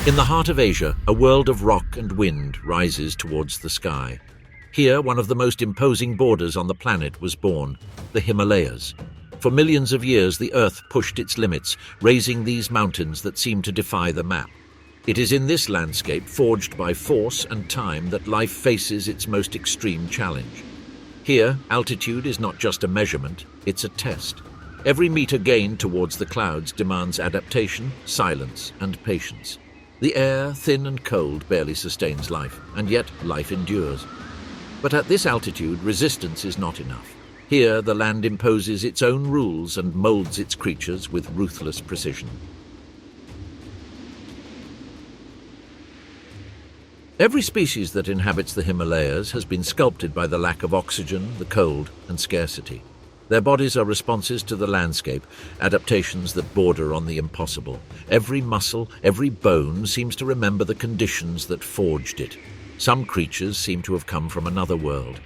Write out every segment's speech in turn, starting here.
In the heart of Asia, a world of rock and wind rises towards the sky. Here, one of the most imposing borders on the planet was born, the Himalayas. For millions of years, the Earth pushed its limits, raising these mountains that seem to defy the map. It is in this landscape, forged by force and time, that life faces its most extreme challenge. Here, altitude is not just a measurement, it's a test. Every meter gained towards the clouds demands adaptation, silence, and patience. The air, thin and cold, barely sustains life, and yet life endures. But at this altitude, resistance is not enough. Here, the land imposes its own rules and molds its creatures with ruthless precision. Every species that inhabits the Himalayas has been sculpted by the lack of oxygen, the cold, and scarcity. Their bodies are responses to the landscape, adaptations that border on the impossible. Every muscle, every bone seems to remember the conditions that forged it. Some creatures seem to have come from another world.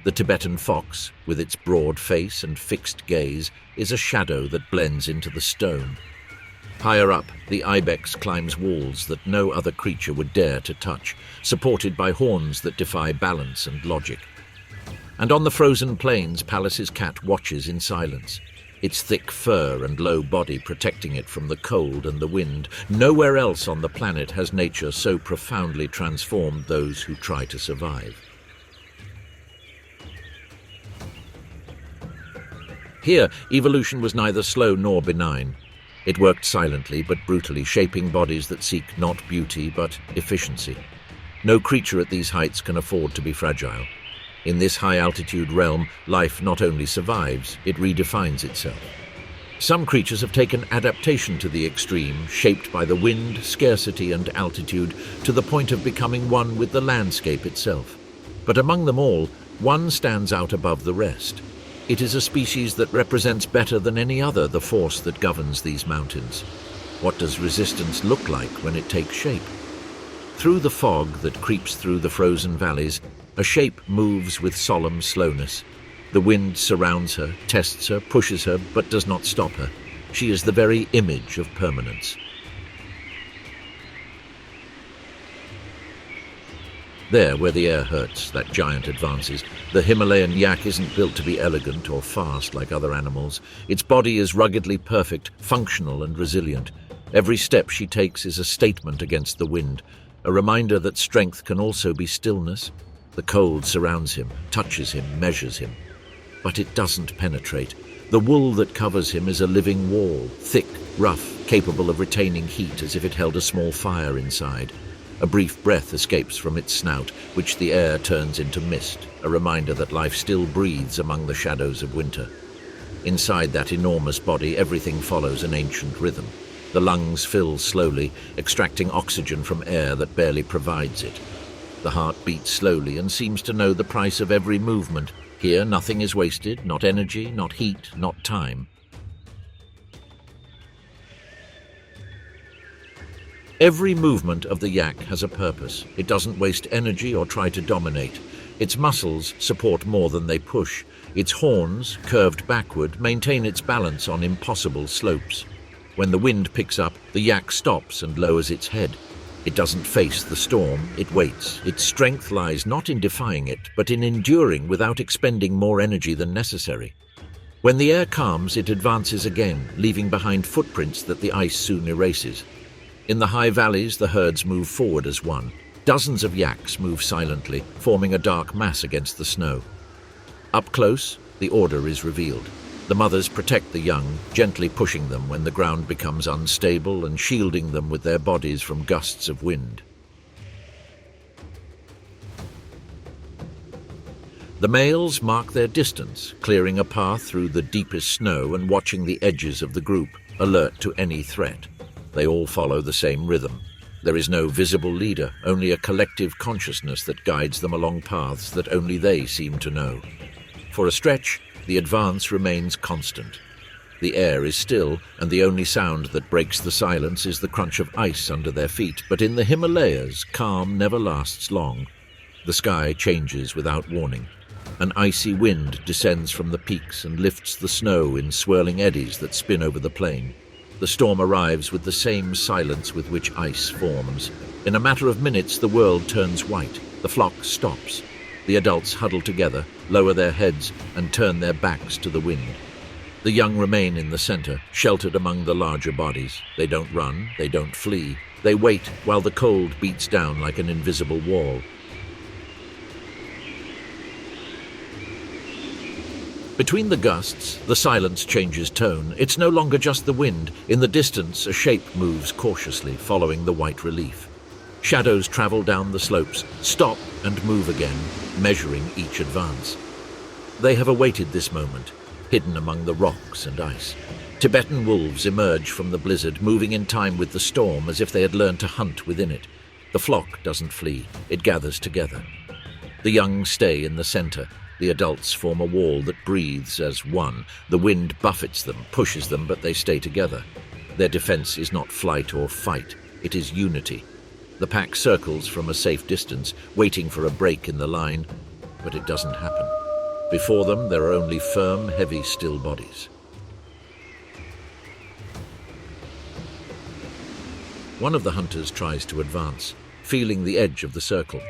The Tibetan fox, with its broad face and fixed gaze, is a shadow that blends into the stone. Higher up, the ibex climbs walls that no other creature would dare to touch, supported by horns that defy balance and logic. And on the frozen plains, Pallas's cat watches in silence, its thick fur and low body protecting it from the cold and the wind. Nowhere else on the planet has nature so profoundly transformed those who try to survive. Here, evolution was neither slow nor benign. It worked silently but brutally, shaping bodies that seek not beauty but efficiency. No creature at these heights can afford to be fragile. In this high-altitude realm, life not only survives, it redefines itself. Some creatures have taken adaptation to the extreme, shaped by the wind, scarcity, and altitude, to the point of becoming one with the landscape itself. But among them all, one stands out above the rest. It is a species that represents better than any other the force that governs these mountains. What does resistance look like when it takes shape? Through the fog that creeps through the frozen valleys, a shape moves with solemn slowness. The wind surrounds her, tests her, pushes her, but does not stop her. She is the very image of permanence. There, where the air hurts, that giant advances. The Himalayan yak isn't built to be elegant or fast like other animals. Its body is ruggedly perfect, functional and resilient. Every step she takes is a statement against the wind, a reminder that strength can also be stillness. The cold surrounds him, touches him, measures him. But it doesn't penetrate. The wool that covers him is a living wall, thick, rough, capable of retaining heat as if it held a small fire inside. A brief breath escapes from its snout, which the air turns into mist, a reminder that life still breathes among the shadows of winter. Inside that enormous body, everything follows an ancient rhythm. The lungs fill slowly, extracting oxygen from air that barely provides it. The heart beats slowly and seems to know the price of every movement. Here, nothing is wasted, not energy, not heat, not time. Every movement of the yak has a purpose. It doesn't waste energy or try to dominate. Its muscles support more than they push. Its horns, curved backward, maintain its balance on impossible slopes. When the wind picks up, the yak stops and lowers its head. It doesn't face the storm, it waits. Its strength lies not in defying it, but in enduring without expending more energy than necessary. When the air calms, it advances again, leaving behind footprints that the ice soon erases. In the high valleys, the herds move forward as one. Dozens of yaks move silently, forming a dark mass against the snow. Up close, the order is revealed. The mothers protect the young, gently pushing them when the ground becomes unstable and shielding them with their bodies from gusts of wind. The males mark their distance, clearing a path through the deepest snow and watching the edges of the group, alert to any threat. They all follow the same rhythm. There is no visible leader, only a collective consciousness that guides them along paths that only they seem to know. For a stretch, the advance remains constant. The air is still, and the only sound that breaks the silence is the crunch of ice under their feet. But in the Himalayas, calm never lasts long. The sky changes without warning. An icy wind descends from the peaks and lifts the snow in swirling eddies that spin over the plain. The storm arrives with the same silence with which ice forms. In a matter of minutes, the world turns white. The flock stops. The adults huddle together, lower their heads, and turn their backs to the wind. The young remain in the center, sheltered among the larger bodies. They don't run, they don't flee. They wait while the cold beats down like an invisible wall. Between the gusts, the silence changes tone. It's no longer just the wind. In the distance, a shape moves cautiously, following the white relief. Shadows travel down the slopes, stop and move again, measuring each advance. They have awaited this moment, hidden among the rocks and ice. Tibetan wolves emerge from the blizzard, moving in time with the storm as if they had learned to hunt within it. The flock doesn't flee, it gathers together. The young stay in the center. The adults form a wall that breathes as one. The wind buffets them, pushes them, but they stay together. Their defense is not flight or fight, it is unity. The pack circles from a safe distance, waiting for a break in the line, but it doesn't happen. Before them, there are only firm, heavy, still bodies. One of the hunters tries to advance, feeling the edge of the circle.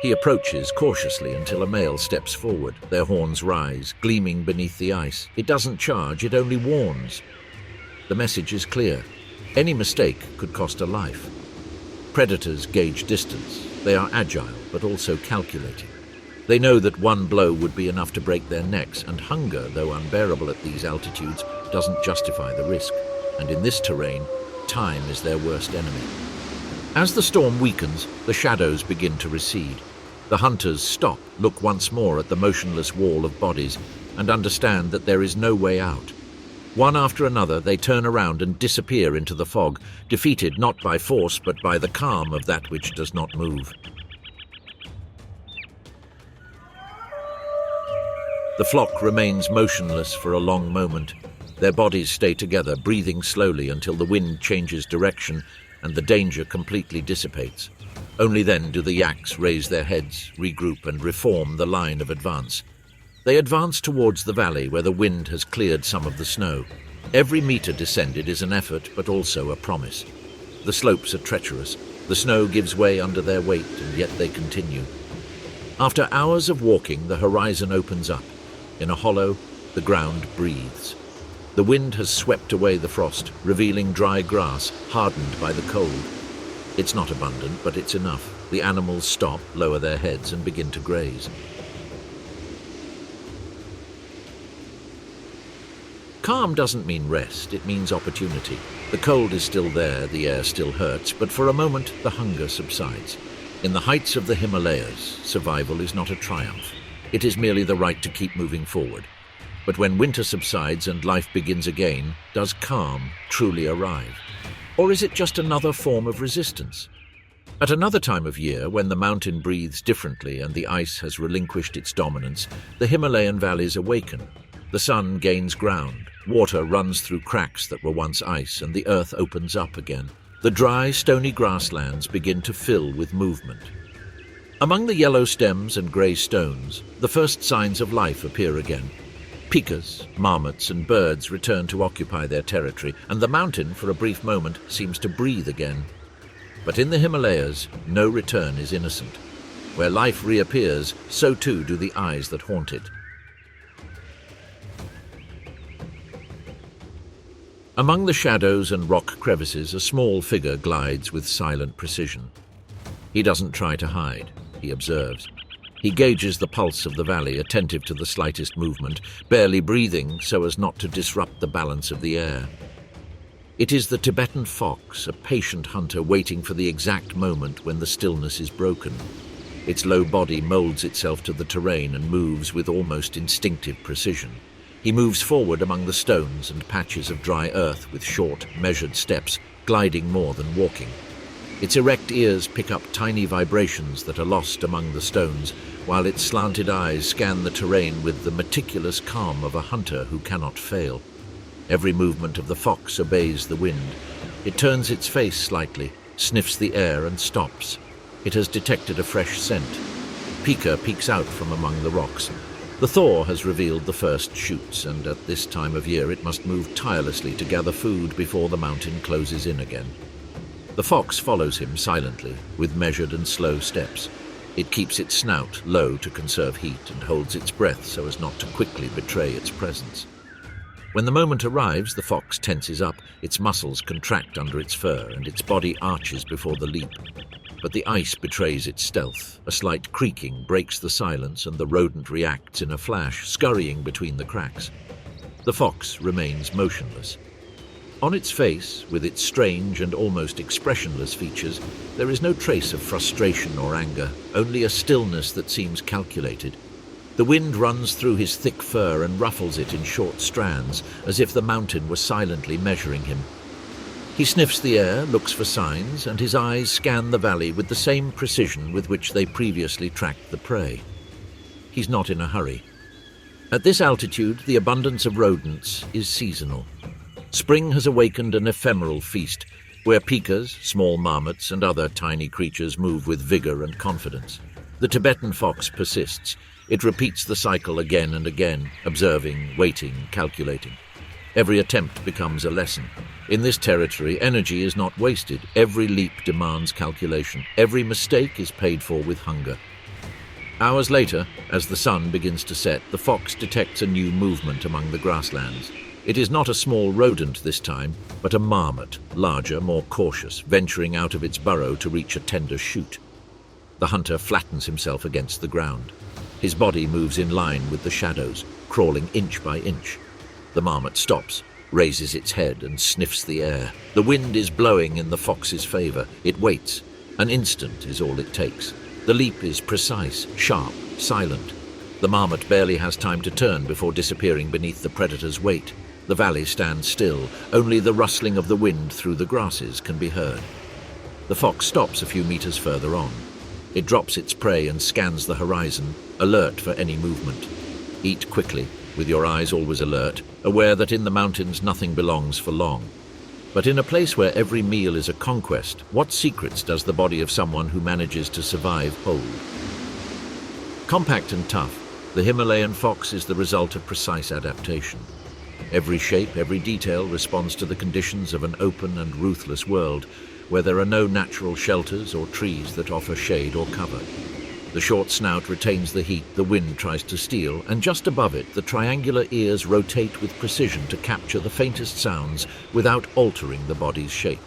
He approaches cautiously until a male steps forward. Their horns rise, gleaming beneath the ice. It doesn't charge, it only warns. The message is clear. Any mistake could cost a life. Predators gauge distance. They are agile, but also calculating. They know that one blow would be enough to break their necks, and hunger, though unbearable at these altitudes, doesn't justify the risk. And in this terrain, time is their worst enemy. As the storm weakens, the shadows begin to recede. The hunters stop, look once more at the motionless wall of bodies, and understand that there is no way out. One after another, they turn around and disappear into the fog, defeated not by force but by the calm of that which does not move. The flock remains motionless for a long moment. Their bodies stay together, breathing slowly until the wind changes direction and the danger completely dissipates. Only then do the yaks raise their heads, regroup, and reform the line of advance. They advance towards the valley where the wind has cleared some of the snow. Every meter descended is an effort, but also a promise. The slopes are treacherous. The snow gives way under their weight, and yet they continue. After hours of walking, the horizon opens up. In a hollow, the ground breathes. The wind has swept away the frost, revealing dry grass, hardened by the cold. It's not abundant, but it's enough. The animals stop, lower their heads, and begin to graze. Calm doesn't mean rest, it means opportunity. The cold is still there, the air still hurts, but for a moment the hunger subsides. In the heights of the Himalayas, survival is not a triumph. It is merely the right to keep moving forward. But when winter subsides and life begins again, does calm truly arrive? Or is it just another form of resistance? At another time of year, when the mountain breathes differently and the ice has relinquished its dominance, the Himalayan valleys awaken. The sun gains ground, water runs through cracks that were once ice, and the earth opens up again. The dry, stony grasslands begin to fill with movement. Among the yellow stems and grey stones, the first signs of life appear again. Pikas, marmots, and birds return to occupy their territory, and the mountain, for a brief moment, seems to breathe again. But in the Himalayas, no return is innocent. Where life reappears, so too do the eyes that haunt it. Among the shadows and rock crevices, a small figure glides with silent precision. He doesn't try to hide, he observes. He gauges the pulse of the valley, attentive to the slightest movement, barely breathing so as not to disrupt the balance of the air. It is the Tibetan fox, a patient hunter waiting for the exact moment when the stillness is broken. Its low body molds itself to the terrain and moves with almost instinctive precision. He moves forward among the stones and patches of dry earth with short, measured steps, gliding more than walking. Its erect ears pick up tiny vibrations that are lost among the stones, while its slanted eyes scan the terrain with the meticulous calm of a hunter who cannot fail. Every movement of the fox obeys the wind. It turns its face slightly, sniffs the air, and stops. It has detected a fresh scent. Pika peeks out from among the rocks. The thaw has revealed the first shoots, and at this time of year it must move tirelessly to gather food before the mountain closes in again. The fox follows him silently, with measured and slow steps. It keeps its snout low to conserve heat and holds its breath so as not to quickly betray its presence. When the moment arrives, the fox tenses up, its muscles contract under its fur, and its body arches before the leap. But the ice betrays its stealth. A slight creaking breaks the silence, and the rodent reacts in a flash, scurrying between the cracks. The fox remains motionless. On its face, with its strange and almost expressionless features, there is no trace of frustration or anger, only a stillness that seems calculated. The wind runs through his thick fur and ruffles it in short strands, as if the mountain were silently measuring him. He sniffs the air, looks for signs, and his eyes scan the valley with the same precision with which they previously tracked the prey. He's not in a hurry. At this altitude, the abundance of rodents is seasonal. Spring has awakened an ephemeral feast, where pikas, small marmots, and other tiny creatures move with vigor and confidence. The Tibetan fox persists. It repeats the cycle again and again, observing, waiting, calculating. Every attempt becomes a lesson. In this territory, energy is not wasted. Every leap demands calculation. Every mistake is paid for with hunger. Hours later, as the sun begins to set, the fox detects a new movement among the grasslands. It is not a small rodent this time, but a marmot, larger, more cautious, venturing out of its burrow to reach a tender shoot. The hunter flattens himself against the ground. His body moves in line with the shadows, crawling inch by inch. The marmot stops, raises its head, and sniffs the air. The wind is blowing in the fox's favor. It waits. An instant is all it takes. The leap is precise, sharp, silent. The marmot barely has time to turn before disappearing beneath the predator's weight. The valley stands still. Only the rustling of the wind through the grasses can be heard. The fox stops a few meters further on. It drops its prey and scans the horizon, alert for any movement. Eat quickly, with your eyes always alert, aware that in the mountains nothing belongs for long. But in a place where every meal is a conquest, what secrets does the body of someone who manages to survive hold? Compact and tough, the Himalayan fox is the result of precise adaptation. Every shape, every detail responds to the conditions of an open and ruthless world, where there are no natural shelters or trees that offer shade or cover. The short snout retains the heat the wind tries to steal, and just above it, the triangular ears rotate with precision to capture the faintest sounds without altering the body's shape.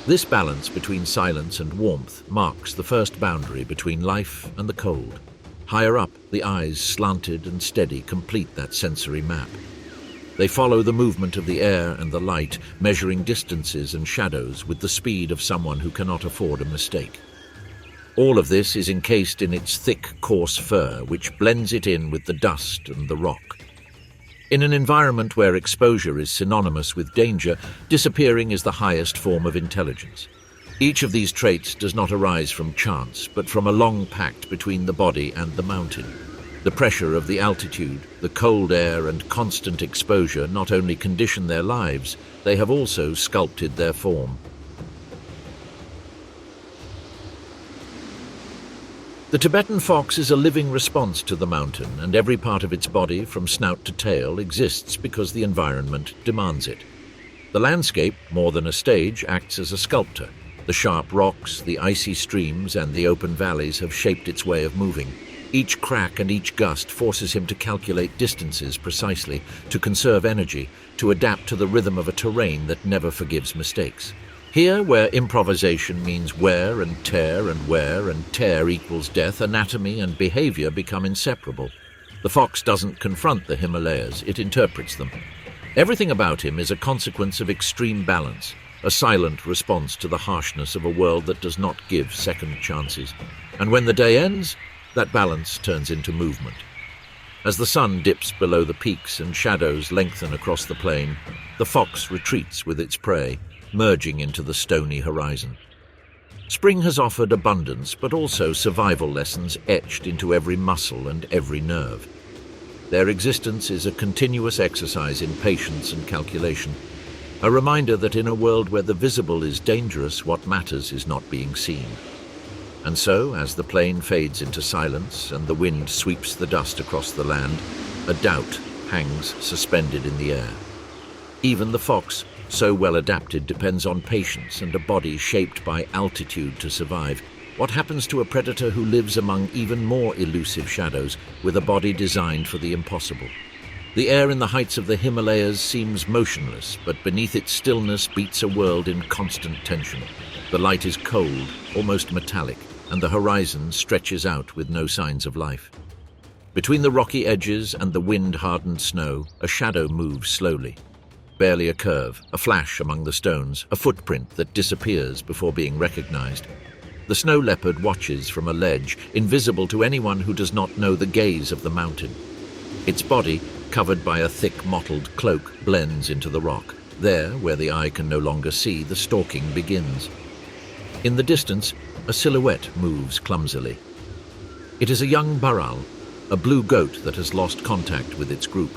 This balance between silence and warmth marks the first boundary between life and the cold. Higher up, the eyes, slanted and steady, complete that sensory map. They follow the movement of the air and the light, measuring distances and shadows with the speed of someone who cannot afford a mistake. All of this is encased in its thick, coarse fur, which blends it in with the dust and the rock. In an environment where exposure is synonymous with danger, disappearing is the highest form of intelligence. Each of these traits does not arise from chance, but from a long pact between the body and the mountain. The pressure of the altitude, the cold air, and constant exposure not only condition their lives, they have also sculpted their form. The Tibetan fox is a living response to the mountain, and every part of its body, from snout to tail, exists because the environment demands it. The landscape, more than a stage, acts as a sculptor. The sharp rocks, the icy streams, and the open valleys have shaped its way of moving. Each crack and each gust forces him to calculate distances precisely, to conserve energy, to adapt to the rhythm of a terrain that never forgives mistakes. Here, where improvisation means wear and tear equals death, anatomy and behavior become inseparable. The fox doesn't confront the Himalayas, it interprets them. Everything about him is a consequence of extreme balance, a silent response to the harshness of a world that does not give second chances. And when the day ends, that balance turns into movement. As the sun dips below the peaks and shadows lengthen across the plain, the fox retreats with its prey, merging into the stony horizon. Spring has offered abundance, but also survival lessons etched into every muscle and every nerve. Their existence is a continuous exercise in patience and calculation, a reminder that in a world where the visible is dangerous, what matters is not being seen. And so, as the plane fades into silence and the wind sweeps the dust across the land, a doubt hangs suspended in the air. Even the fox, so well adapted, depends on patience and a body shaped by altitude to survive. What happens to a predator who lives among even more elusive shadows with a body designed for the impossible? The air in the heights of the Himalayas seems motionless, but beneath its stillness beats a world in constant tension. The light is cold, almost metallic, and the horizon stretches out with no signs of life. Between the rocky edges and the wind-hardened snow, a shadow moves slowly. Barely a curve, a flash among the stones, a footprint that disappears before being recognized. The snow leopard watches from a ledge, invisible to anyone who does not know the gaze of the mountain. Its body, covered by a thick mottled cloak, blends into the rock. There, where the eye can no longer see, the stalking begins. In the distance, a silhouette moves clumsily. It is a young baral, a blue goat that has lost contact with its group.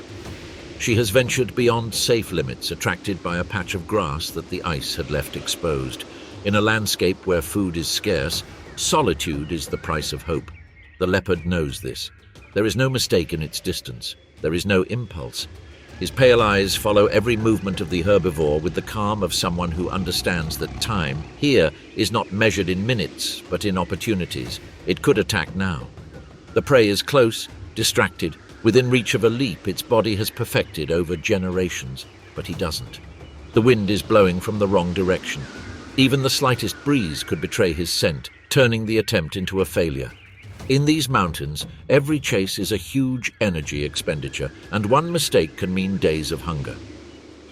She has ventured beyond safe limits, attracted by a patch of grass that the ice had left exposed. In a landscape where food is scarce, solitude is the price of hope. The leopard knows this. There is no mistake in its distance. There is no impulse. His pale eyes follow every movement of the herbivore with the calm of someone who understands that time here is not measured in minutes, but in opportunities. It could attack now. The prey is close, distracted, within reach of a leap its body has perfected over generations, but he doesn't. The wind is blowing from the wrong direction. Even the slightest breeze could betray his scent, turning the attempt into a failure. In these mountains, every chase is a huge energy expenditure, and one mistake can mean days of hunger.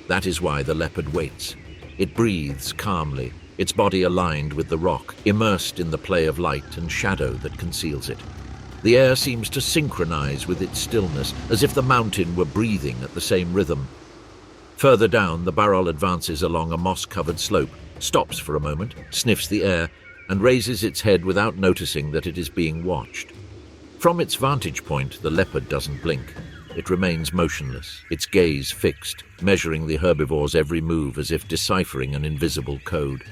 That is why the leopard waits. It breathes calmly, its body aligned with the rock, immersed in the play of light and shadow that conceals it. The air seems to synchronize with its stillness, as if the mountain were breathing at the same rhythm. Further down, the baral advances along a moss-covered slope, stops for a moment, sniffs the air, and raises its head without noticing that it is being watched. From its vantage point, the leopard doesn't blink. It remains motionless, its gaze fixed, measuring the herbivore's every move as if deciphering an invisible code.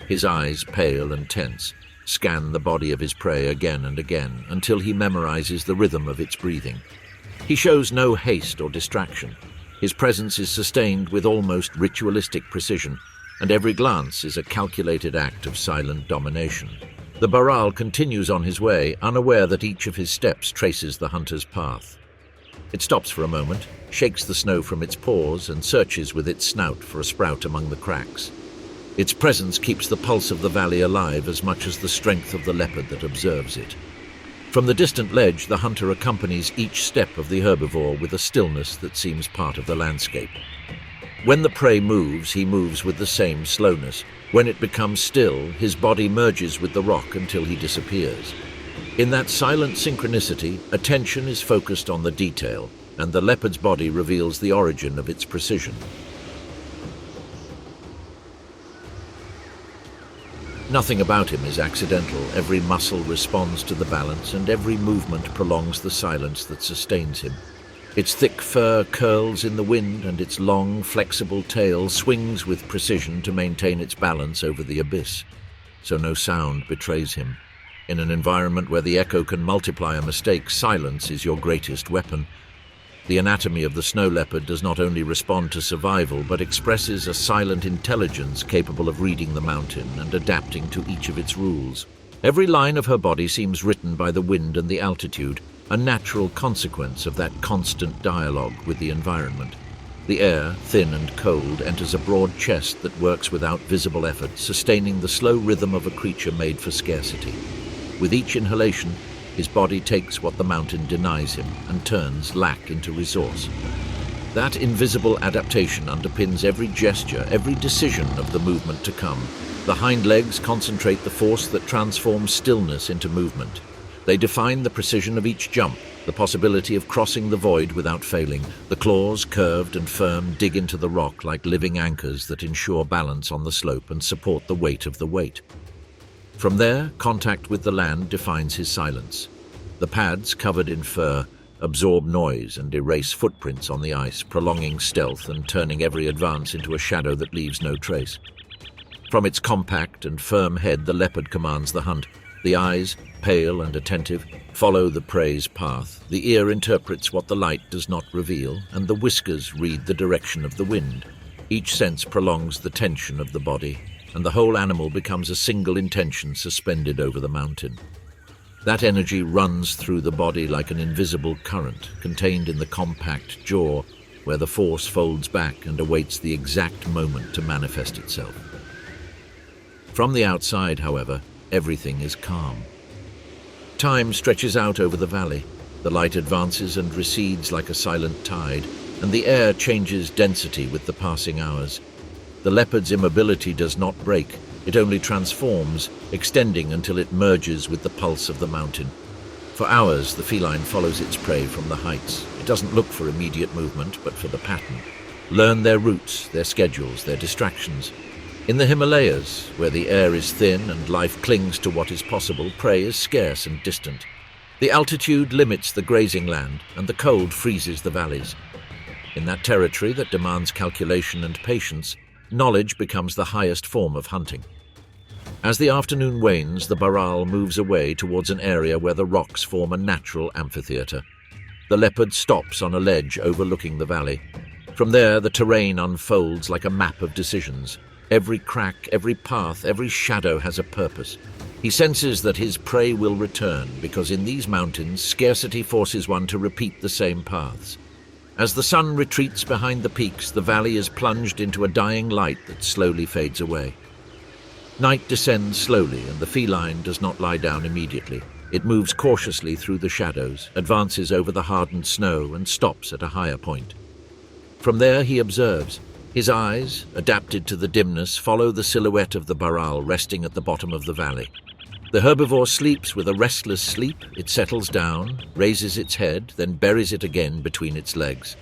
His eyes, pale and tense, scan the body of his prey again and again until he memorizes the rhythm of its breathing. He shows no haste or distraction. His presence is sustained with almost ritualistic precision, and every glance is a calculated act of silent domination. The baral continues on his way, unaware that each of his steps traces the hunter's path. It stops for a moment, shakes the snow from its paws, and searches with its snout for a sprout among the cracks. Its presence keeps the pulse of the valley alive as much as the strength of the leopard that observes it. From the distant ledge, the hunter accompanies each step of the herbivore with a stillness that seems part of the landscape. When the prey moves, he moves with the same slowness. When it becomes still, his body merges with the rock until he disappears. In that silent synchronicity, attention is focused on the detail, and the leopard's body reveals the origin of its precision. Nothing about him is accidental. Every muscle responds to the balance, and every movement prolongs the silence that sustains him. Its thick fur curls in the wind, and its long, flexible tail swings with precision to maintain its balance over the abyss, so no sound betrays him. In an environment where the echo can multiply a mistake, silence is your greatest weapon. The anatomy of the snow leopard does not only respond to survival, but expresses a silent intelligence capable of reading the mountain and adapting to each of its rules. Every line of her body seems written by the wind and the altitude, a natural consequence of that constant dialogue with the environment. The air, thin and cold, enters a broad chest that works without visible effort, sustaining the slow rhythm of a creature made for scarcity. With each inhalation, his body takes what the mountain denies him and turns lack into resource. That invisible adaptation underpins every gesture, every decision of the movement to come. The hind legs concentrate the force that transforms stillness into movement. They define the precision of each jump, the possibility of crossing the void without failing. The claws, curved and firm, dig into the rock like living anchors that ensure balance on the slope and support the weight of the weight. From there, contact with the land defines his silence. The pads, covered in fur, absorb noise and erase footprints on the ice, prolonging stealth and turning every advance into a shadow that leaves no trace. From its compact and firm head, the leopard commands the hunt. The eyes, pale and attentive, follow the prey's path. The ear interprets what the light does not reveal, and the whiskers read the direction of the wind. Each sense prolongs the tension of the body, and the whole animal becomes a single intention suspended over the mountain. That energy runs through the body like an invisible current, contained in the compact jaw, where the force folds back and awaits the exact moment to manifest itself. From the outside, however, everything is calm. Time stretches out over the valley. The light advances and recedes like a silent tide, and the air changes density with the passing hours. The leopard's immobility does not break, it only transforms, extending until it merges with the pulse of the mountain. For hours, the feline follows its prey from the heights. It doesn't look for immediate movement, but for the pattern. Learn their routes, their schedules, their distractions. In the Himalayas, where the air is thin and life clings to what is possible, prey is scarce and distant. The altitude limits the grazing land, and the cold freezes the valleys. In that territory that demands calculation and patience, knowledge becomes the highest form of hunting. As the afternoon wanes, the baral moves away towards an area where the rocks form a natural amphitheater. The leopard stops on a ledge overlooking the valley. From there, the terrain unfolds like a map of decisions. Every crack, every path, every shadow has a purpose. He senses that his prey will return, because in these mountains, scarcity forces one to repeat the same paths. As the sun retreats behind the peaks, the valley is plunged into a dying light that slowly fades away. Night descends slowly, and the feline does not lie down immediately. It moves cautiously through the shadows, advances over the hardened snow, and stops at a higher point. From there he observes. His eyes, adapted to the dimness, follow the silhouette of the baral resting at the bottom of the valley. The herbivore sleeps with a restless sleep. It settles down, raises its head, then buries it again between its legs.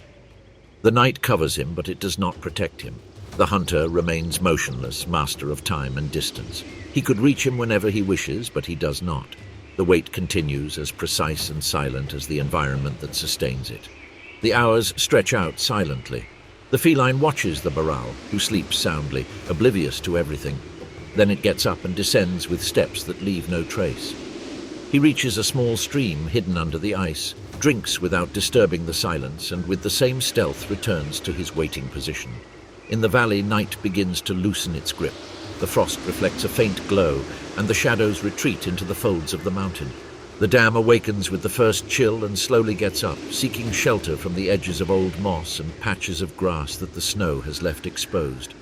The night covers him, but it does not protect him. The hunter remains motionless, master of time and distance. He could reach him whenever he wishes, but he does not. The wait continues, as precise and silent as the environment that sustains it. The hours stretch out silently. The feline watches the baral, who sleeps soundly, oblivious to everything. Then it gets up and descends with steps that leave no trace. He reaches a small stream hidden under the ice, drinks without disturbing the silence, and with the same stealth returns to his waiting position. In the valley, night begins to loosen its grip. The frost reflects a faint glow, and the shadows retreat into the folds of the mountain. The dam awakens with the first chill and slowly gets up, seeking shelter from the edges of old moss and patches of grass that the snow has left exposed.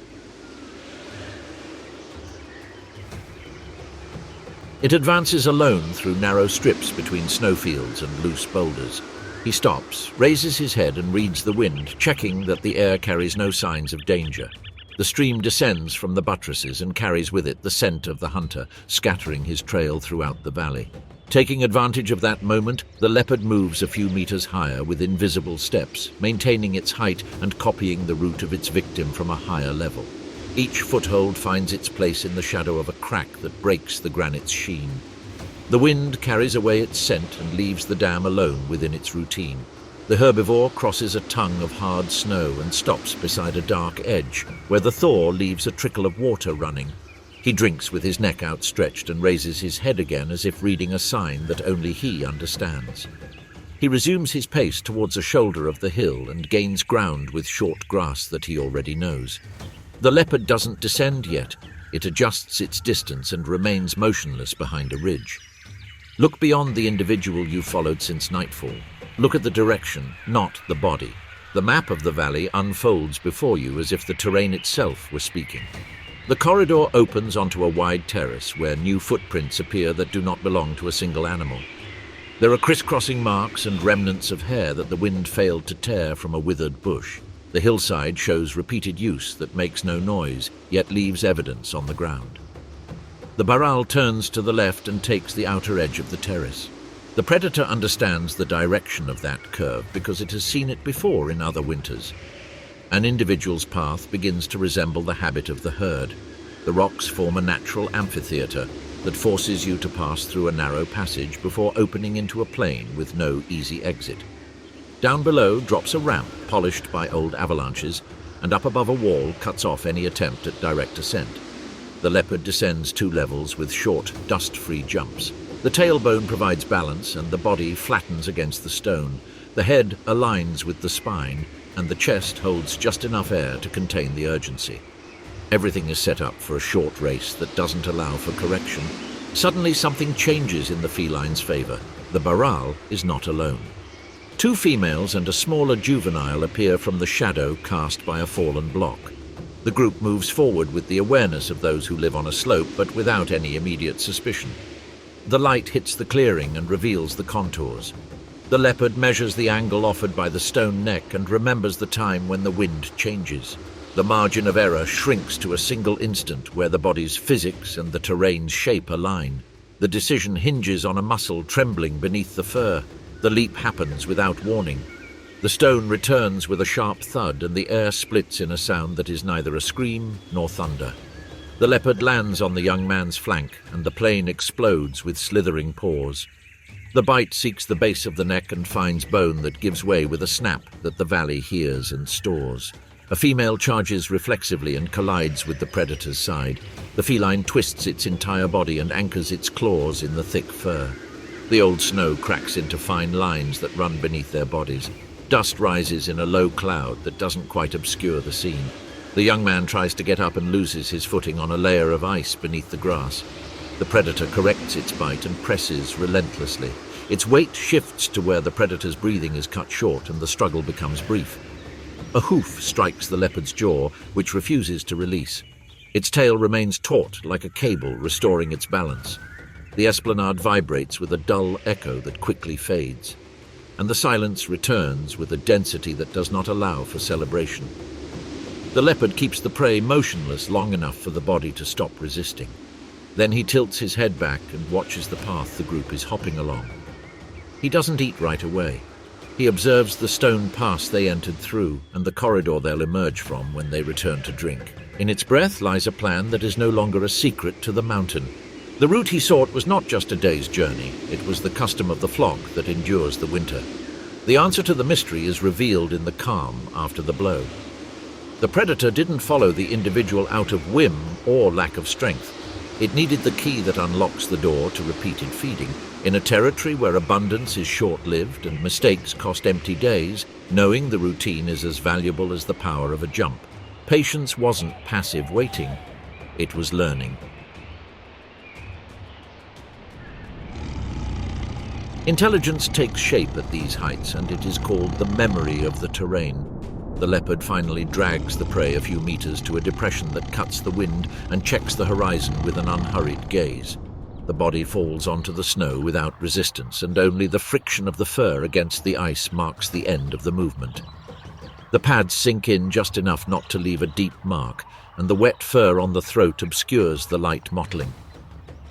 It advances alone through narrow strips between snowfields and loose boulders. He stops, raises his head and reads the wind, checking that the air carries no signs of danger. The stream descends from the buttresses and carries with it the scent of the hunter, scattering his trail throughout the valley. Taking advantage of that moment, the leopard moves a few meters higher with invisible steps, maintaining its height and copying the route of its victim from a higher level. Each foothold finds its place in the shadow of a crack that breaks the granite's sheen. The wind carries away its scent and leaves the dam alone within its routine. The herbivore crosses a tongue of hard snow and stops beside a dark edge, where the thaw leaves a trickle of water running. He drinks with his neck outstretched and raises his head again as if reading a sign that only he understands. He resumes his pace towards a shoulder of the hill and gains ground with short grass that he already knows. The leopard doesn't descend yet. It adjusts its distance and remains motionless behind a ridge. Look beyond the individual you followed since nightfall. Look at the direction, not the body. The map of the valley unfolds before you as if the terrain itself were speaking. The corridor opens onto a wide terrace where new footprints appear that do not belong to a single animal. There are crisscrossing marks and remnants of hair that the wind failed to tear from a withered bush. The hillside shows repeated use that makes no noise, yet leaves evidence on the ground. The baral turns to the left and takes the outer edge of the terrace. The predator understands the direction of that curve because it has seen it before in other winters. An individual's path begins to resemble the habit of the herd. The rocks form a natural amphitheater that forces you to pass through a narrow passage before opening into a plain with no easy exit. Down below drops a ramp polished by old avalanches, and up above a wall cuts off any attempt at direct ascent. The leopard descends 2 levels with short, dust-free jumps. The tailbone provides balance and the body flattens against the stone. The head aligns with the spine and the chest holds just enough air to contain the urgency. Everything is set up for a short race that doesn't allow for correction. Suddenly something changes in the feline's favor. The baral is not alone. 2 females and a smaller juvenile appear from the shadow cast by a fallen block. The group moves forward with the awareness of those who live on a slope, but without any immediate suspicion. The light hits the clearing and reveals the contours. The leopard measures the angle offered by the stone neck and remembers the time when the wind changes. The margin of error shrinks to a single instant where the body's physics and the terrain's shape align. The decision hinges on a muscle trembling beneath the fur. The leap happens without warning. The stone returns with a sharp thud and the air splits in a sound that is neither a scream nor thunder. The leopard lands on the young man's flank and the plane explodes with slithering paws. The bite seeks the base of the neck and finds bone that gives way with a snap that the valley hears and stores. A female charges reflexively and collides with the predator's side. The feline twists its entire body and anchors its claws in the thick fur. The old snow cracks into fine lines that run beneath their bodies. Dust rises in a low cloud that doesn't quite obscure the scene. The young man tries to get up and loses his footing on a layer of ice beneath the grass. The predator corrects its bite and presses relentlessly. Its weight shifts to where the predator's breathing is cut short and the struggle becomes brief. A hoof strikes the leopard's jaw, which refuses to release. Its tail remains taut like a cable, restoring its balance. The esplanade vibrates with a dull echo that quickly fades, and the silence returns with a density that does not allow for celebration. The leopard keeps the prey motionless long enough for the body to stop resisting. Then he tilts his head back and watches the path the group is hopping along. He doesn't eat right away. He observes the stone pass they entered through and the corridor they'll emerge from when they return to drink. In its breath lies a plan that is no longer a secret to the mountain. The route he sought was not just a day's journey, it was the custom of the flock that endures the winter. The answer to the mystery is revealed in the calm after the blow. The predator didn't follow the individual out of whim or lack of strength. It needed the key that unlocks the door to repeated feeding. In a territory where abundance is short-lived and mistakes cost empty days, knowing the routine is as valuable as the power of a jump. Patience wasn't passive waiting, it was learning. Intelligence takes shape at these heights, and it is called the memory of the terrain. The leopard finally drags the prey a few meters to a depression that cuts the wind and checks the horizon with an unhurried gaze. The body falls onto the snow without resistance, and only the friction of the fur against the ice marks the end of the movement. The pads sink in just enough not to leave a deep mark, and the wet fur on the throat obscures the light mottling.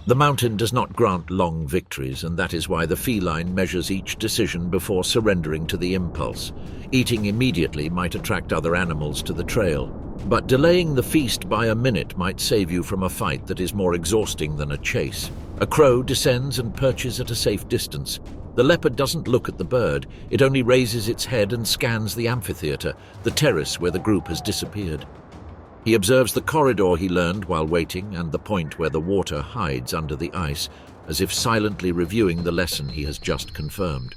The mountain does not grant long victories, and that is why the feline measures each decision before surrendering to the impulse. Eating immediately might attract other animals to the trail, but delaying the feast by a minute might save you from a fight that is more exhausting than a chase. A crow descends and perches at a safe distance. The leopard doesn't look at the bird, it only raises its head and scans the amphitheater, the terrace where the group has disappeared. He observes the corridor he learned while waiting and the point where the water hides under the ice, as if silently reviewing the lesson he has just confirmed.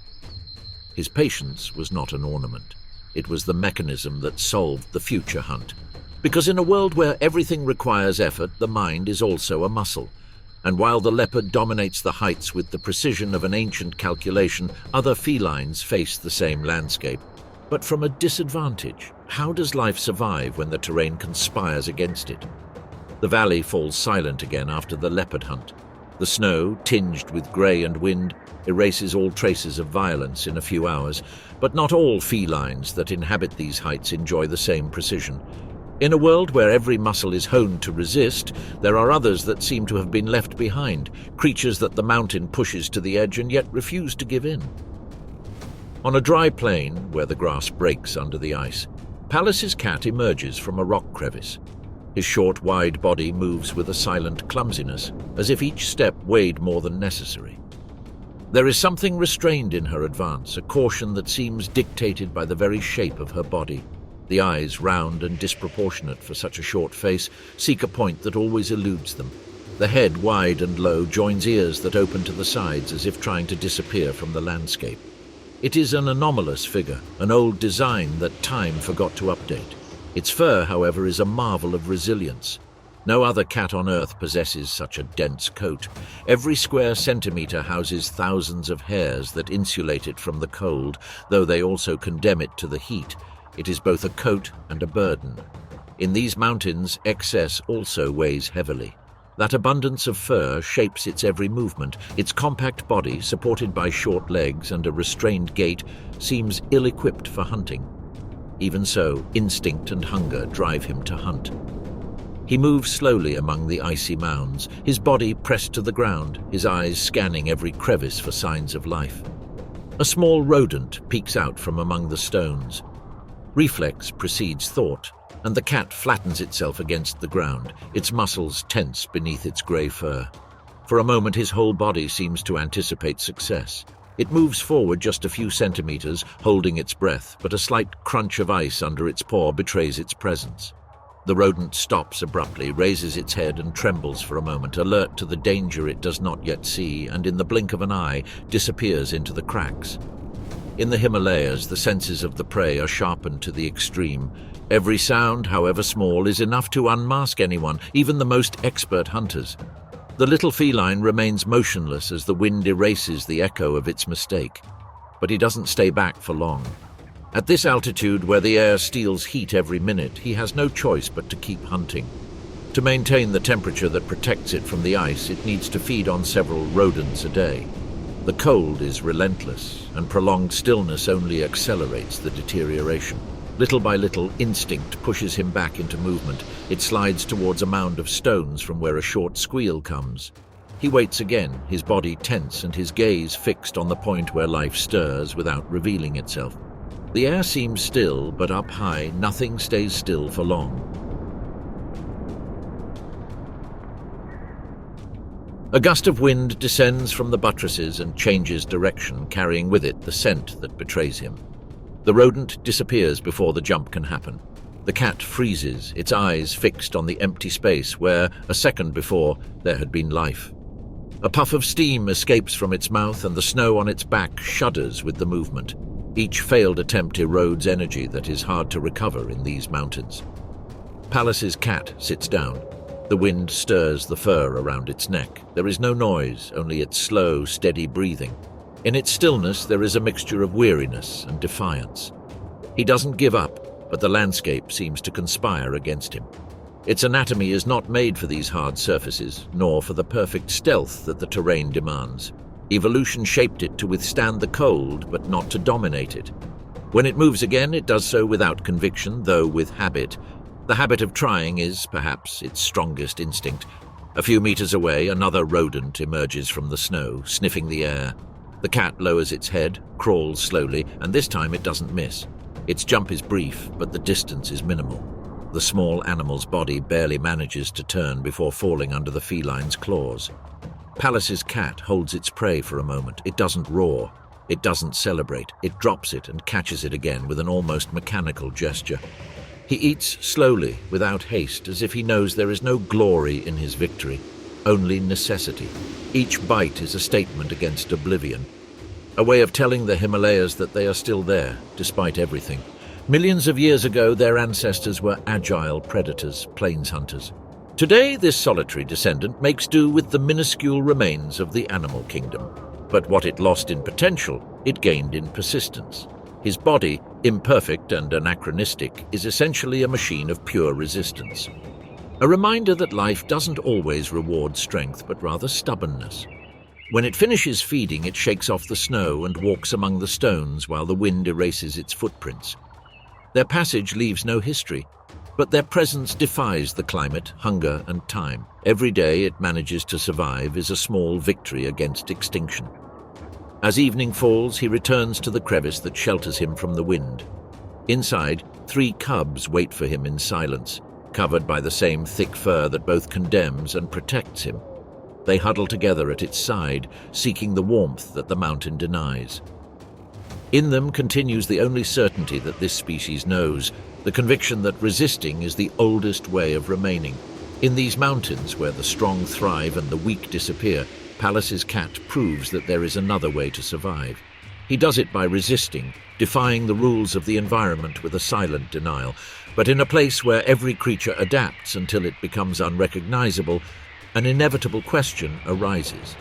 His patience was not an ornament. It was the mechanism that solved the future hunt. Because in a world where everything requires effort, the mind is also a muscle. And while the leopard dominates the heights with the precision of an ancient calculation, other felines face the same landscape, but from a disadvantage. How does life survive when the terrain conspires against it? The valley falls silent again after the leopard hunt. The snow, tinged with grey and wind, erases all traces of violence in a few hours, but not all felines that inhabit these heights enjoy the same precision. In a world where every muscle is honed to resist, there are others that seem to have been left behind, creatures that the mountain pushes to the edge and yet refuse to give in. On a dry plain, where the grass breaks under the ice, Pallas's cat emerges from a rock crevice. His short, wide body moves with a silent clumsiness, as if each step weighed more than necessary. There is something restrained in her advance, a caution that seems dictated by the very shape of her body. The eyes, round and disproportionate for such a short face, seek a point that always eludes them. The head, wide and low, joins ears that open to the sides as if trying to disappear from the landscape. It is an anomalous figure, an old design that time forgot to update. Its fur, however, is a marvel of resilience. No other cat on Earth possesses such a dense coat. Every square centimetre houses thousands of hairs that insulate it from the cold, though they also condemn it to the heat. It is both a coat and a burden. In these mountains, excess also weighs heavily. That abundance of fur shapes its every movement. Its compact body, supported by short legs and a restrained gait, seems ill-equipped for hunting. Even so, instinct and hunger drive him to hunt. He moves slowly among the icy mounds, his body pressed to the ground, his eyes scanning every crevice for signs of life. A small rodent peeks out from among the stones. Reflex precedes thought, and the cat flattens itself against the ground, its muscles tense beneath its grey fur. For a moment his whole body seems to anticipate success. It moves forward just a few centimetres, holding its breath, but a slight crunch of ice under its paw betrays its presence. The rodent stops abruptly, raises its head and trembles for a moment, alert to the danger it does not yet see, and in the blink of an eye disappears into the cracks. In the Himalayas, the senses of the prey are sharpened to the extreme. Every sound, however small, is enough to unmask anyone, even the most expert hunters. The little feline remains motionless as the wind erases the echo of its mistake. But he doesn't stay back for long. At this altitude, where the air steals heat every minute, he has no choice but to keep hunting. To maintain the temperature that protects it from the ice, it needs to feed on several rodents a day. The cold is relentless, and prolonged stillness only accelerates the deterioration. Little by little, instinct pushes him back into movement. It slides towards a mound of stones from where a short squeal comes. He waits again, his body tense and his gaze fixed on the point where life stirs without revealing itself. The air seems still, but up high, nothing stays still for long. A gust of wind descends from the buttresses and changes direction, carrying with it the scent that betrays him. The rodent disappears before the jump can happen. The cat freezes, its eyes fixed on the empty space where, a second before, there had been life. A puff of steam escapes from its mouth and the snow on its back shudders with the movement. Each failed attempt erodes energy that is hard to recover in these mountains. Pallas's cat sits down. The wind stirs the fur around its neck. There is no noise, only its slow, steady breathing. In its stillness there is a mixture of weariness and defiance. He doesn't give up, but the landscape seems to conspire against him. Its anatomy is not made for these hard surfaces, nor for the perfect stealth that the terrain demands. Evolution shaped it to withstand the cold, but not to dominate it. When it moves again, it does so without conviction, though with habit. The habit of trying is, perhaps, its strongest instinct. A few meters away, another rodent emerges from the snow, sniffing the air. The cat lowers its head, crawls slowly, and this time it doesn't miss. Its jump is brief, but the distance is minimal. The small animal's body barely manages to turn before falling under the feline's claws. Pallas's cat holds its prey for a moment. It doesn't roar. It doesn't celebrate. It drops it and catches it again with an almost mechanical gesture. He eats slowly, without haste, as if he knows there is no glory in his victory, only necessity. Each bite is a statement against oblivion, a way of telling the Himalayas that they are still there, despite everything. Millions of years ago, their ancestors were agile predators, plains hunters. Today, this solitary descendant makes do with the minuscule remains of the animal kingdom. But what it lost in potential, it gained in persistence. His body, imperfect and anachronistic, is essentially a machine of pure resistance. A reminder that life doesn't always reward strength, but rather stubbornness. When it finishes feeding, it shakes off the snow and walks among the stones while the wind erases its footprints. Their passage leaves no history, but their presence defies the climate, hunger, and time. Every day it manages to survive is a small victory against extinction. As evening falls, he returns to the crevice that shelters him from the wind. Inside, 3 cubs wait for him in silence, covered by the same thick fur that both condemns and protects him. They huddle together at its side, seeking the warmth that the mountain denies. In them continues the only certainty that this species knows, the conviction that resisting is the oldest way of remaining. In these mountains, where the strong thrive and the weak disappear, Pallas's cat proves that there is another way to survive. He does it by resisting, defying the rules of the environment with a silent denial, but in a place where every creature adapts until it becomes unrecognizable, an inevitable question arises.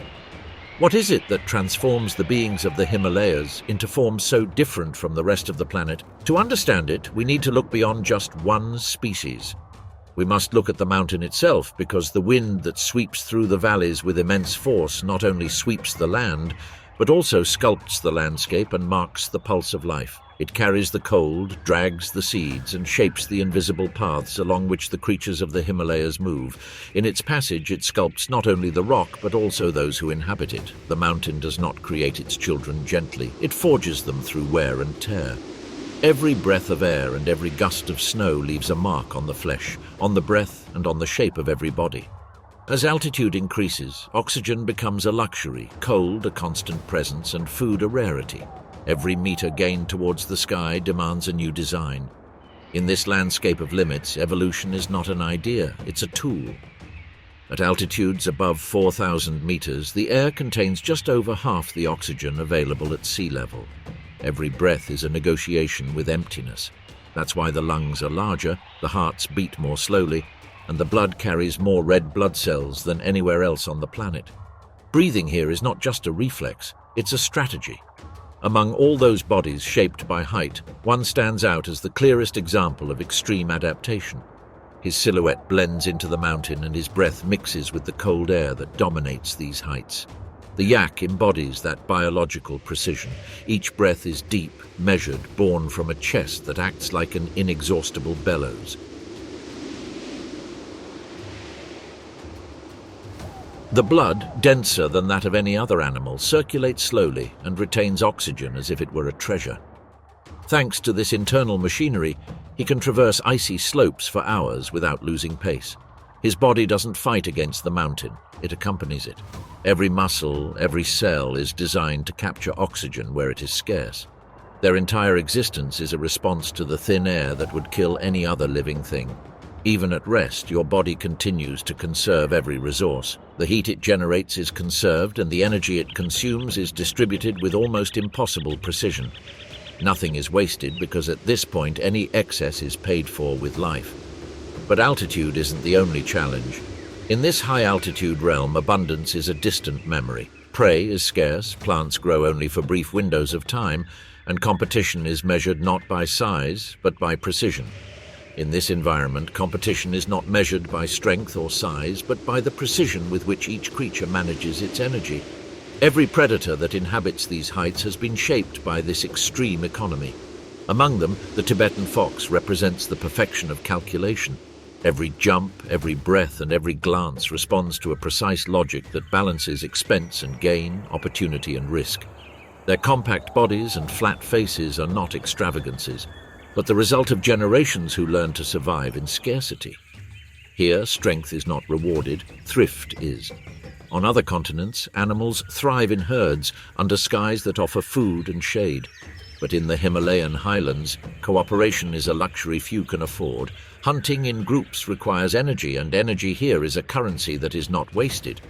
What is it that transforms the beings of the Himalayas into forms so different from the rest of the planet? To understand it, we need to look beyond just one species. We must look at the mountain itself, because the wind that sweeps through the valleys with immense force not only sweeps the land, but also sculpts the landscape and marks the pulse of life. It carries the cold, drags the seeds, and shapes the invisible paths along which the creatures of the Himalayas move. In its passage, it sculpts not only the rock, but also those who inhabit it. The mountain does not create its children gently. It forges them through wear and tear. Every breath of air and every gust of snow leaves a mark on the flesh, on the breath, and on the shape of every body. As altitude increases, oxygen becomes a luxury, cold a constant presence, and food a rarity. Every meter gained towards the sky demands a new design. In this landscape of limits, evolution is not an idea, it's a tool. At altitudes above 4,000 meters, the air contains just over half the oxygen available at sea level. Every breath is a negotiation with emptiness. That's why the lungs are larger, the hearts beat more slowly, and the blood carries more red blood cells than anywhere else on the planet. Breathing here is not just a reflex, it's a strategy. Among all those bodies shaped by height, one stands out as the clearest example of extreme adaptation. His silhouette blends into the mountain and his breath mixes with the cold air that dominates these heights. The yak embodies that biological precision. Each breath is deep, measured, born from a chest that acts like an inexhaustible bellows. The blood, denser than that of any other animal, circulates slowly and retains oxygen as if it were a treasure. Thanks to this internal machinery, he can traverse icy slopes for hours without losing pace. His body doesn't fight against the mountain, it accompanies it. Every muscle, every cell is designed to capture oxygen where it is scarce. Their entire existence is a response to the thin air that would kill any other living thing. Even at rest, your body continues to conserve every resource. The heat it generates is conserved, and the energy it consumes is distributed with almost impossible precision. Nothing is wasted because at this point any excess is paid for with life. But altitude isn't the only challenge. In this high-altitude realm, abundance is a distant memory. Prey is scarce, plants grow only for brief windows of time, and competition is measured not by size, but by precision. In this environment, competition is not measured by strength or size, but by the precision with which each creature manages its energy. Every predator that inhabits these heights has been shaped by this extreme economy. Among them, the Tibetan fox represents the perfection of calculation. Every jump, every breath, and every glance responds to a precise logic that balances expense and gain, opportunity and risk. Their compact bodies and flat faces are not extravagances, but the result of generations who learn to survive in scarcity. Here, strength is not rewarded, thrift is. On other continents, animals thrive in herds under skies that offer food and shade. But in the Himalayan highlands, cooperation is a luxury few can afford. Hunting in groups requires energy, and energy here is a currency that is not wasted.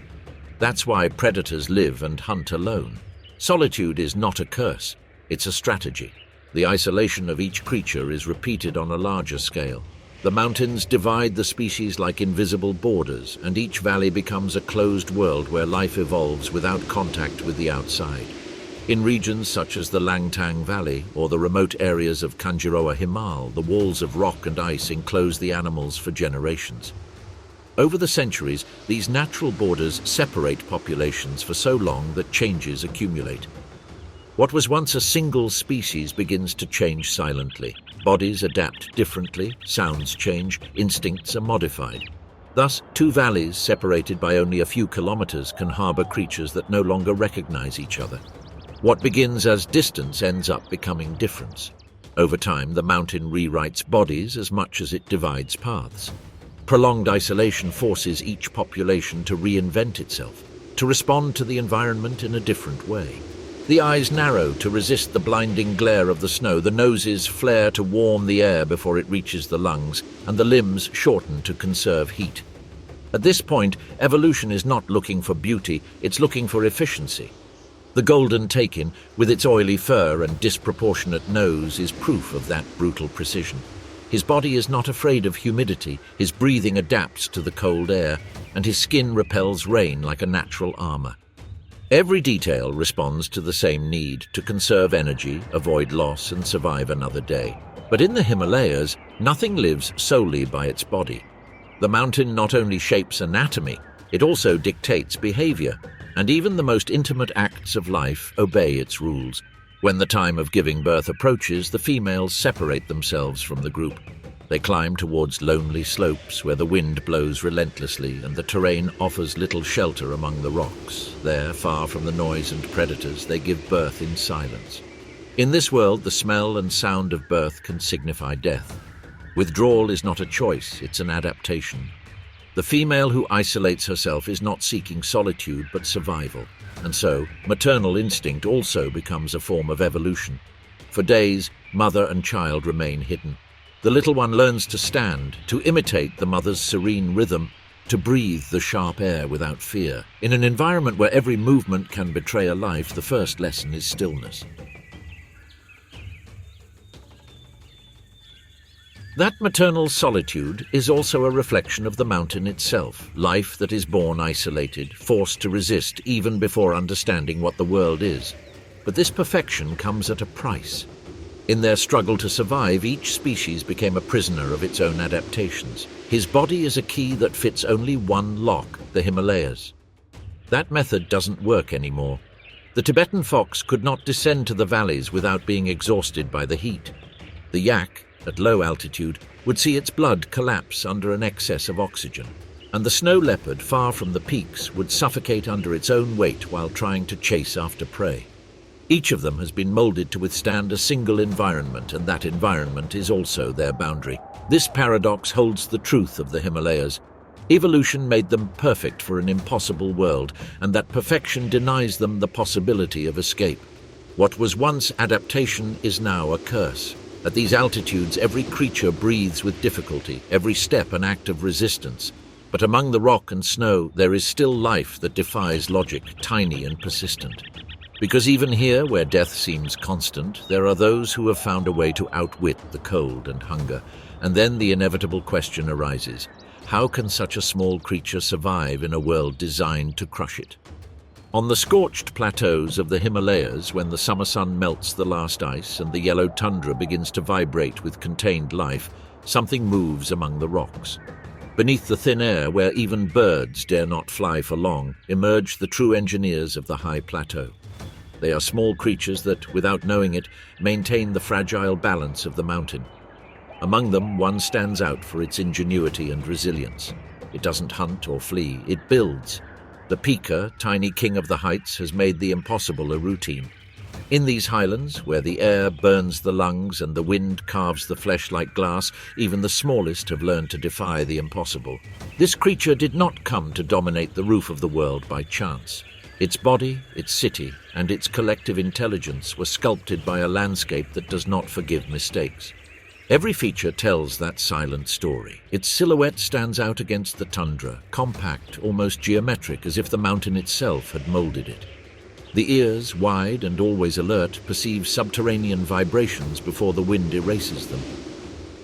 That's why predators live and hunt alone. Solitude is not a curse, it's a strategy. The isolation of each creature is repeated on a larger scale. The mountains divide the species like invisible borders, and each valley becomes a closed world where life evolves without contact with the outside. In regions such as the Langtang Valley or the remote areas of Kanjiroa Himal, the walls of rock and ice enclose the animals for generations. Over the centuries, these natural borders separate populations for so long that changes accumulate. What was once a single species begins to change silently. Bodies adapt differently, sounds change, instincts are modified. Thus, two valleys separated by only a few kilometers can harbor creatures that no longer recognize each other. What begins as distance ends up becoming difference. Over time, the mountain rewrites bodies as much as it divides paths. Prolonged isolation forces each population to reinvent itself, to respond to the environment in a different way. The eyes narrow to resist the blinding glare of the snow, the noses flare to warm the air before it reaches the lungs, and the limbs shorten to conserve heat. At this point, evolution is not looking for beauty, it's looking for efficiency. The golden tachin, with its oily fur and disproportionate nose, is proof of that brutal precision. His body is not afraid of humidity, his breathing adapts to the cold air, and his skin repels rain like a natural armor. Every detail responds to the same need to conserve energy, avoid loss, and survive another day. But in the Himalayas, nothing lives solely by its body. The mountain not only shapes anatomy, it also dictates behavior, and even the most intimate acts of life obey its rules. When the time of giving birth approaches, the females separate themselves from the group. They climb towards lonely slopes where the wind blows relentlessly and the terrain offers little shelter among the rocks. There, far from the noise and predators, they give birth in silence. In this world, the smell and sound of birth can signify death. Withdrawal is not a choice, it's an adaptation. The female who isolates herself is not seeking solitude but survival, and so maternal instinct also becomes a form of evolution. For days, mother and child remain hidden. The little one learns to stand, to imitate the mother's serene rhythm, to breathe the sharp air without fear. In an environment where every movement can betray a life, the first lesson is stillness. That maternal solitude is also a reflection of the mountain itself, life that is born isolated, forced to resist even before understanding what the world is. But this perfection comes at a price. In their struggle to survive, each species became a prisoner of its own adaptations. His body is a key that fits only one lock, the Himalayas. That method doesn't work anymore. The Tibetan fox could not descend to the valleys without being exhausted by the heat. The yak, at low altitude, would see its blood collapse under an excess of oxygen. And the snow leopard, far from the peaks, would suffocate under its own weight while trying to chase after prey. Each of them has been molded to withstand a single environment, and that environment is also their boundary. This paradox holds the truth of the Himalayas. Evolution made them perfect for an impossible world, and that perfection denies them the possibility of escape. What was once adaptation is now a curse. At these altitudes, every creature breathes with difficulty, every step an act of resistance. But among the rock and snow, there is still life that defies logic, tiny and persistent. Because even here, where death seems constant, there are those who have found a way to outwit the cold and hunger. And then the inevitable question arises: how can such a small creature survive in a world designed to crush it? On the scorched plateaus of the Himalayas, when the summer sun melts the last ice and the yellow tundra begins to vibrate with contained life, something moves among the rocks. Beneath the thin air, where even birds dare not fly for long, emerge the true engineers of the high plateau. They are small creatures that, without knowing it, maintain the fragile balance of the mountain. Among them, one stands out for its ingenuity and resilience. It doesn't hunt or flee, it builds. The pika, tiny king of the heights, has made the impossible a routine. In these highlands, where the air burns the lungs and the wind carves the flesh like glass, even the smallest have learned to defy the impossible. This creature did not come to dominate the roof of the world by chance. Its body, its city, and its collective intelligence were sculpted by a landscape that does not forgive mistakes. Every feature tells that silent story. Its silhouette stands out against the tundra, compact, almost geometric, as if the mountain itself had molded it. The ears, wide and always alert, perceive subterranean vibrations before the wind erases them.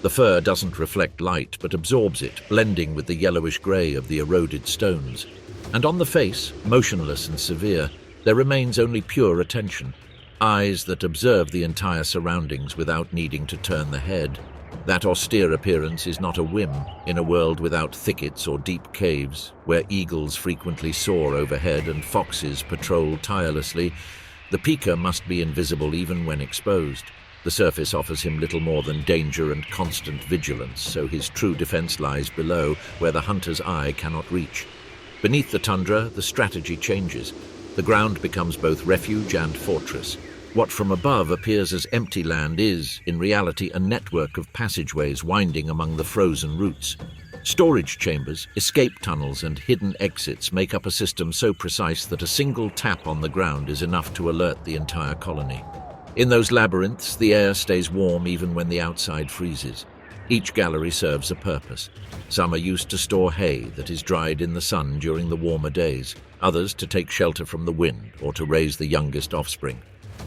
The fur doesn't reflect light, but absorbs it, blending with the yellowish grey of the eroded stones. And on the face, motionless and severe, there remains only pure attention, eyes that observe the entire surroundings without needing to turn the head. That austere appearance is not a whim. In a world without thickets or deep caves, where eagles frequently soar overhead and foxes patrol tirelessly, the pika must be invisible even when exposed. The surface offers him little more than danger and constant vigilance, so his true defense lies below, where the hunter's eye cannot reach. Beneath the tundra, the strategy changes. The ground becomes both refuge and fortress. What from above appears as empty land is, in reality, a network of passageways winding among the frozen roots. Storage chambers, escape tunnels, and hidden exits make up a system so precise that a single tap on the ground is enough to alert the entire colony. In those labyrinths, the air stays warm even when the outside freezes. Each gallery serves a purpose. Some are used to store hay that is dried in the sun during the warmer days, others to take shelter from the wind or to raise the youngest offspring.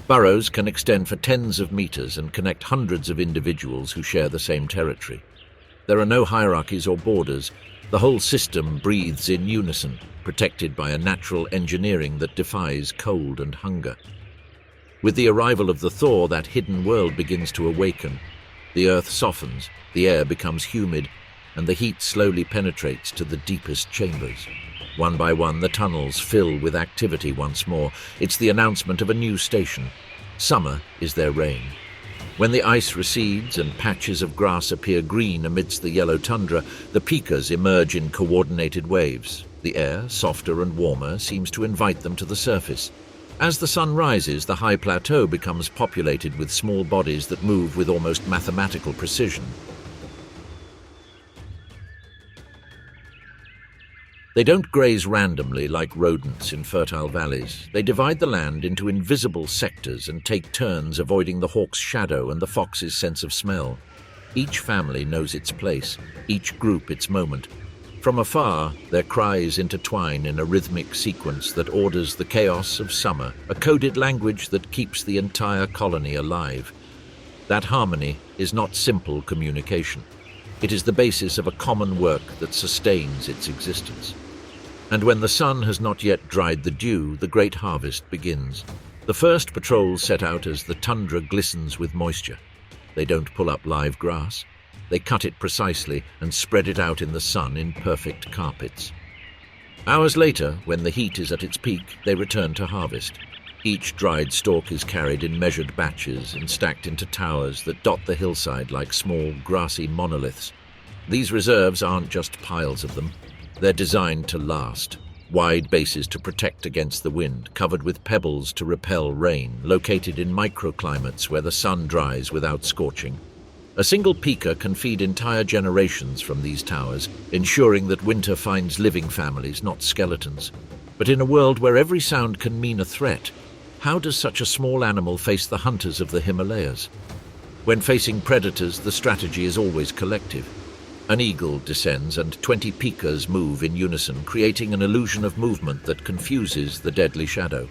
Burrows can extend for tens of meters and connect hundreds of individuals who share the same territory. There are no hierarchies or borders. The whole system breathes in unison, protected by a natural engineering that defies cold and hunger. With the arrival of the thaw, that hidden world begins to awaken. The earth softens, the air becomes humid, and the heat slowly penetrates to the deepest chambers. One by one, the tunnels fill with activity once more. It's the announcement of a new station. Summer is their reign. When the ice recedes and patches of grass appear green amidst the yellow tundra, the pikas emerge in coordinated waves. The air, softer and warmer, seems to invite them to the surface. As the sun rises, the high plateau becomes populated with small bodies that move with almost mathematical precision. They don't graze randomly like rodents in fertile valleys. They divide the land into invisible sectors and take turns avoiding the hawk's shadow and the fox's sense of smell. Each family knows its place, each group its moment. From afar, their cries intertwine in a rhythmic sequence that orders the chaos of summer, a coded language that keeps the entire colony alive. That harmony is not simple communication. It is the basis of a common work that sustains its existence. And when the sun has not yet dried the dew, the great harvest begins. The first patrols set out as the tundra glistens with moisture. They don't pull up live grass. They cut it precisely and spread it out in the sun in perfect carpets. Hours later, when the heat is at its peak, they return to harvest. Each dried stalk is carried in measured batches and stacked into towers that dot the hillside like small, grassy monoliths. These reserves aren't just piles of them. They're designed to last. Wide bases to protect against the wind, covered with pebbles to repel rain, located in microclimates where the sun dries without scorching. A single pika can feed entire generations from these towers, ensuring that winter finds living families, not skeletons. But in a world where every sound can mean a threat, how does such a small animal face the hunters of the Himalayas? When facing predators, the strategy is always collective. An eagle descends and 20 pikas move in unison, creating an illusion of movement that confuses the deadly shadow.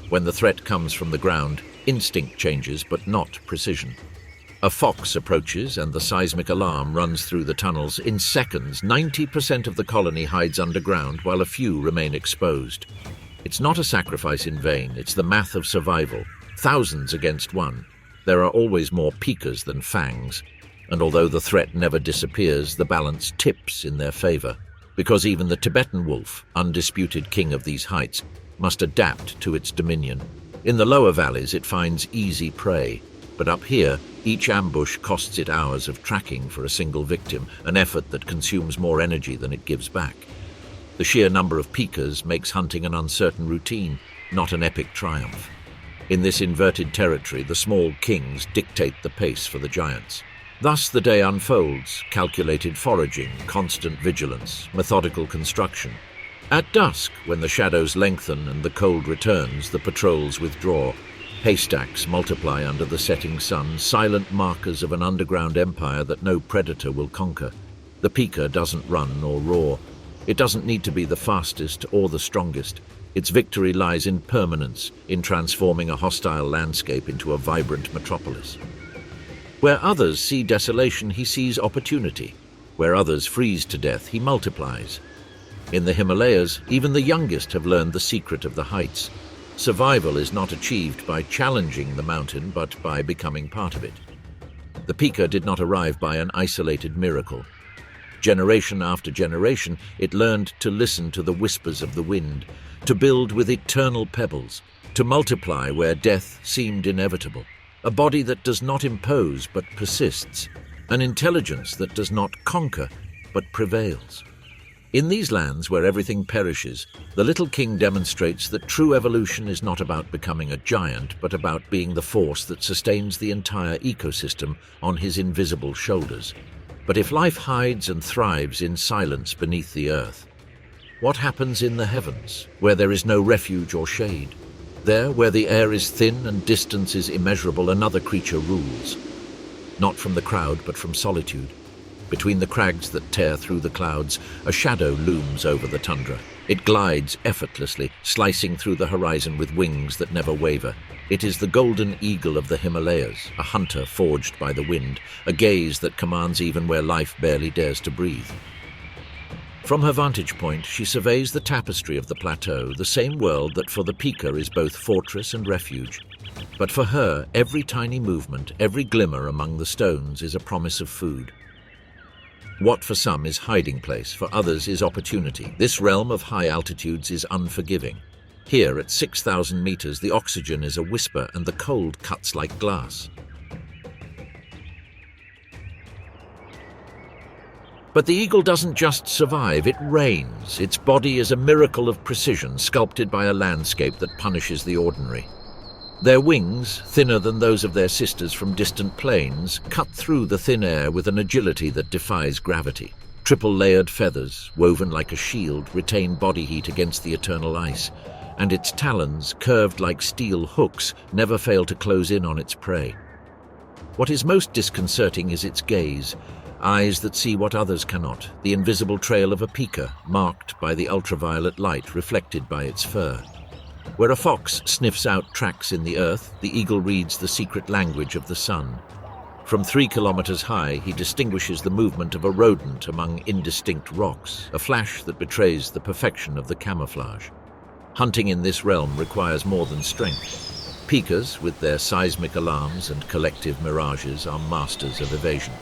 When the threat comes from the ground, instinct changes, but not precision. A fox approaches and the seismic alarm runs through the tunnels. In seconds, 90% of the colony hides underground while a few remain exposed. It's not a sacrifice in vain, it's the math of survival. Thousands against one. There are always more pikas than fangs. And although the threat never disappears, the balance tips in their favor, because even the Tibetan wolf, undisputed king of these heights, must adapt to its dominion. In the lower valleys, it finds easy prey, but up here, each ambush costs it hours of tracking for a single victim, an effort that consumes more energy than it gives back. The sheer number of pikas makes hunting an uncertain routine, not an epic triumph. In this inverted territory, the small kings dictate the pace for the giants. Thus the day unfolds, calculated foraging, constant vigilance, methodical construction. At dusk, when the shadows lengthen and the cold returns, the patrols withdraw. Haystacks multiply under the setting sun, silent markers of an underground empire that no predator will conquer. The pika doesn't run or roar. It doesn't need to be the fastest or the strongest. Its victory lies in permanence, in transforming a hostile landscape into a vibrant metropolis. Where others see desolation, he sees opportunity. Where others freeze to death, he multiplies. In the Himalayas, even the youngest have learned the secret of the heights. Survival is not achieved by challenging the mountain, but by becoming part of it. The pika did not arrive by an isolated miracle. Generation after generation, it learned to listen to the whispers of the wind, to build with eternal pebbles, to multiply where death seemed inevitable. A body that does not impose but persists, an intelligence that does not conquer but prevails. In these lands where everything perishes, the little king demonstrates that true evolution is not about becoming a giant, but about being the force that sustains the entire ecosystem on his invisible shoulders. But if life hides and thrives in silence beneath the earth, what happens in the heavens, where there is no refuge or shade? There, where the air is thin and distance is immeasurable, another creature rules. Not from the crowd, but from solitude. Between the crags that tear through the clouds, a shadow looms over the tundra. It glides effortlessly, slicing through the horizon with wings that never waver. It is the golden eagle of the Himalayas, a hunter forged by the wind, a gaze that commands even where life barely dares to breathe. From her vantage point, she surveys the tapestry of the plateau, the same world that for the pika is both fortress and refuge. But for her, every tiny movement, every glimmer among the stones is a promise of food. What for some is hiding place, for others is opportunity. This realm of high altitudes is unforgiving. Here, at 6,000 meters, the oxygen is a whisper and the cold cuts like glass. But the eagle doesn't just survive, it reigns. Its body is a miracle of precision, sculpted by a landscape that punishes the ordinary. Their wings, thinner than those of their sisters from distant plains, cut through the thin air with an agility that defies gravity. Triple-layered feathers, woven like a shield, retain body heat against the eternal ice, and its talons, curved like steel hooks, never fail to close in on its prey. What is most disconcerting is its gaze. Eyes that see what others cannot, the invisible trail of a pika, marked by the ultraviolet light reflected by its fur. Where a fox sniffs out tracks in the earth, the eagle reads the secret language of the sun. From 3 kilometers high, he distinguishes the movement of a rodent among indistinct rocks, a flash that betrays the perfection of the camouflage. Hunting in this realm requires more than strength. Pikas, with their seismic alarms and collective mirages, are masters of evasion.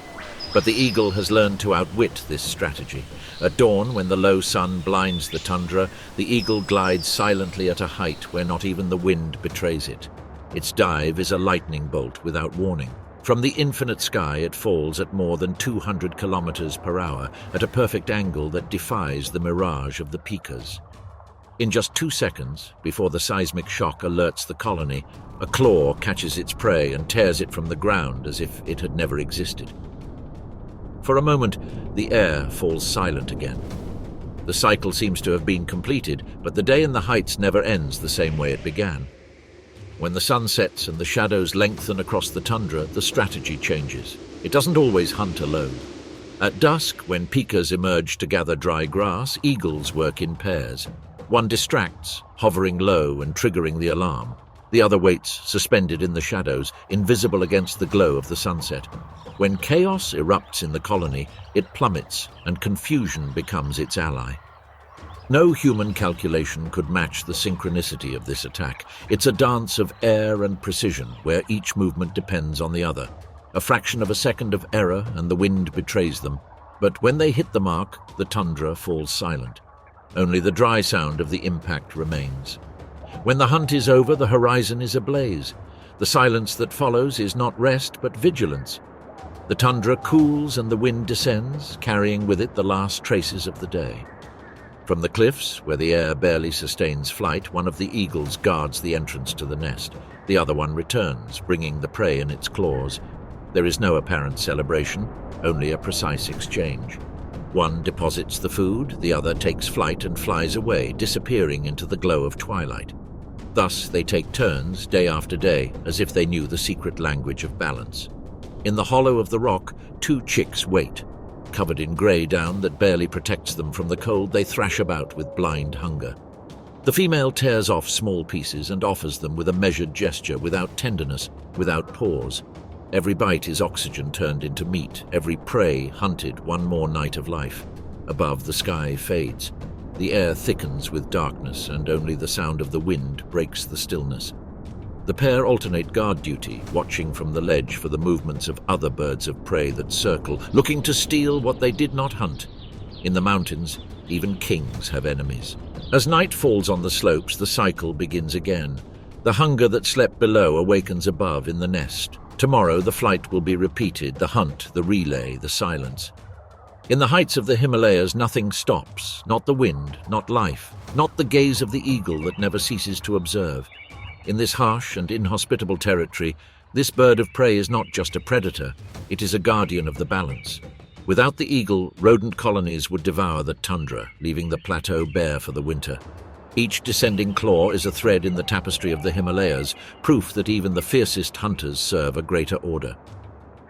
But the eagle has learned to outwit this strategy. At dawn, when the low sun blinds the tundra, the eagle glides silently at a height where not even the wind betrays it. Its dive is a lightning bolt without warning. From the infinite sky, it falls at more than 200 kilometers per hour, at a perfect angle that defies the mirage of the pikas. In just 2 seconds, before the seismic shock alerts the colony, a claw catches its prey and tears it from the ground as if it had never existed. For a moment, the air falls silent again. The cycle seems to have been completed, but the day in the heights never ends the same way it began. When the sun sets and the shadows lengthen across the tundra, the strategy changes. It doesn't always hunt alone. At dusk, when pikas emerge to gather dry grass, eagles work in pairs. One distracts, hovering low and triggering the alarm. The other waits, suspended in the shadows, invisible against the glow of the sunset. When chaos erupts in the colony, it plummets, and confusion becomes its ally. No human calculation could match the synchronicity of this attack. It's a dance of air and precision, where each movement depends on the other. A fraction of a second of error, and the wind betrays them. But when they hit the mark, the tundra falls silent. Only the dry sound of the impact remains. When the hunt is over, the horizon is ablaze. The silence that follows is not rest, but vigilance. The tundra cools and the wind descends, carrying with it the last traces of the day. From the cliffs, where the air barely sustains flight, one of the eagles guards the entrance to the nest. The other one returns, bringing the prey in its claws. There is no apparent celebration, only a precise exchange. One deposits the food, the other takes flight and flies away, disappearing into the glow of twilight. Thus they take turns, day after day, as if they knew the secret language of balance. In the hollow of the rock, 2 chicks wait. Covered in grey down that barely protects them from the cold, they thrash about with blind hunger. The female tears off small pieces and offers them with a measured gesture, without tenderness, without pause. Every bite is oxygen turned into meat, every prey hunted one more night of life. Above, the sky fades. The air thickens with darkness, and only the sound of the wind breaks the stillness. The pair alternate guard duty, watching from the ledge for the movements of other birds of prey that circle, looking to steal what they did not hunt. In the mountains, even kings have enemies. As night falls on the slopes, the cycle begins again. The hunger that slept below awakens above in the nest. Tomorrow the flight will be repeated, the hunt, the relay, the silence. In the heights of the Himalayas, nothing stops, not the wind, not life, not the gaze of the eagle that never ceases to observe. In this harsh and inhospitable territory, this bird of prey is not just a predator, it is a guardian of the balance. Without the eagle, rodent colonies would devour the tundra, leaving the plateau bare for the winter. Each descending claw is a thread in the tapestry of the Himalayas, proof that even the fiercest hunters serve a greater order.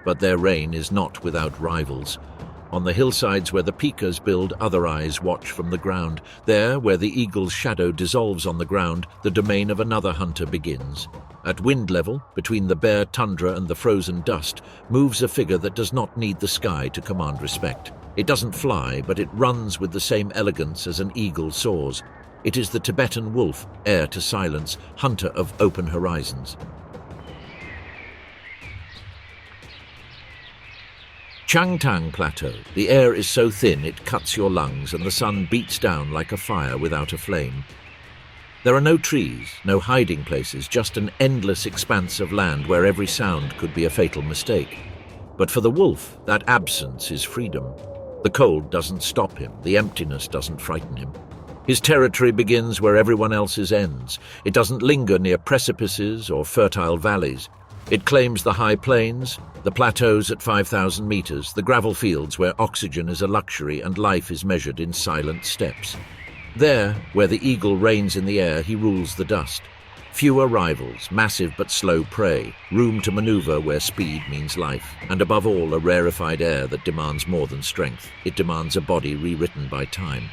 But their reign is not without rivals. On the hillsides where the pikas build, other eyes watch from the ground. There, where the eagle's shadow dissolves on the ground, the domain of another hunter begins. At wind level, between the bare tundra and the frozen dust, moves a figure that does not need the sky to command respect. It doesn't fly, but it runs with the same elegance as an eagle soars. It is the Tibetan wolf, heir to silence, hunter of open horizons. Changtang Plateau. The air is so thin it cuts your lungs and the sun beats down like a fire without a flame. There are no trees, no hiding places, just an endless expanse of land where every sound could be a fatal mistake. But for the wolf, that absence is freedom. The cold doesn't stop him, the emptiness doesn't frighten him. His territory begins where everyone else's ends. It doesn't linger near precipices or fertile valleys. It claims the high plains, the plateaus at 5,000 meters, the gravel fields where oxygen is a luxury and life is measured in silent steps. There, where the eagle reigns in the air, he rules the dust. Fewer rivals, massive but slow prey, room to maneuver where speed means life, and above all a rarefied air that demands more than strength. It demands a body rewritten by time.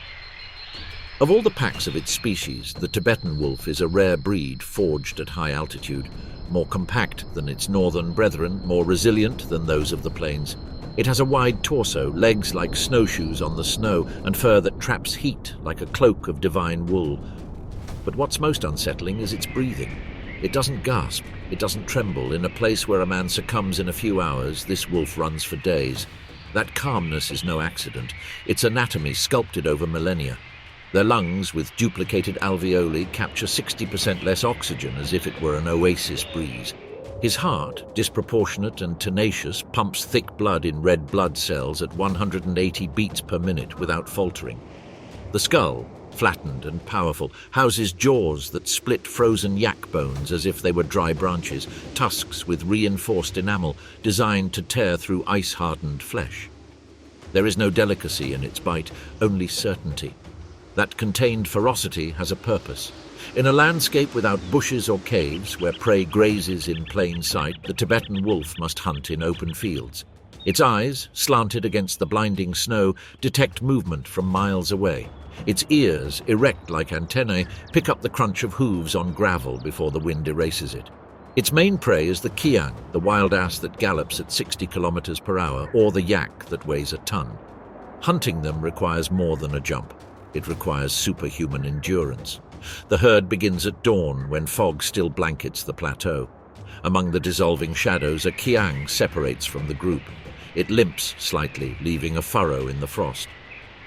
Of all the packs of its species, the Tibetan wolf is a rare breed forged at high altitude, more compact than its northern brethren, more resilient than those of the plains. It has a wide torso, legs like snowshoes on the snow, and fur that traps heat like a cloak of divine wool. But what's most unsettling is its breathing. It doesn't gasp, it doesn't tremble. In a place where a man succumbs in a few hours, this wolf runs for days. That calmness is no accident. Its anatomy sculpted over millennia. Their lungs, with duplicated alveoli, capture 60% less oxygen as if it were an oasis breeze. His heart, disproportionate and tenacious, pumps thick blood in red blood cells at 180 beats per minute without faltering. The skull, flattened and powerful, houses jaws that split frozen yak bones as if they were dry branches, tusks with reinforced enamel designed to tear through ice-hardened flesh. There is no delicacy in its bite, only certainty. That contained ferocity has a purpose. In a landscape without bushes or caves, where prey grazes in plain sight, the Tibetan wolf must hunt in open fields. Its eyes, slanted against the blinding snow, detect movement from miles away. Its ears, erect like antennae, pick up the crunch of hooves on gravel before the wind erases it. Its main prey is the kiang, the wild ass that gallops at 60 kilometers per hour, or the yak that weighs a ton. Hunting them requires more than a jump. It requires superhuman endurance. The herd begins at dawn when fog still blankets the plateau. Among the dissolving shadows, a kiang separates from the group. It limps slightly, leaving a furrow in the frost.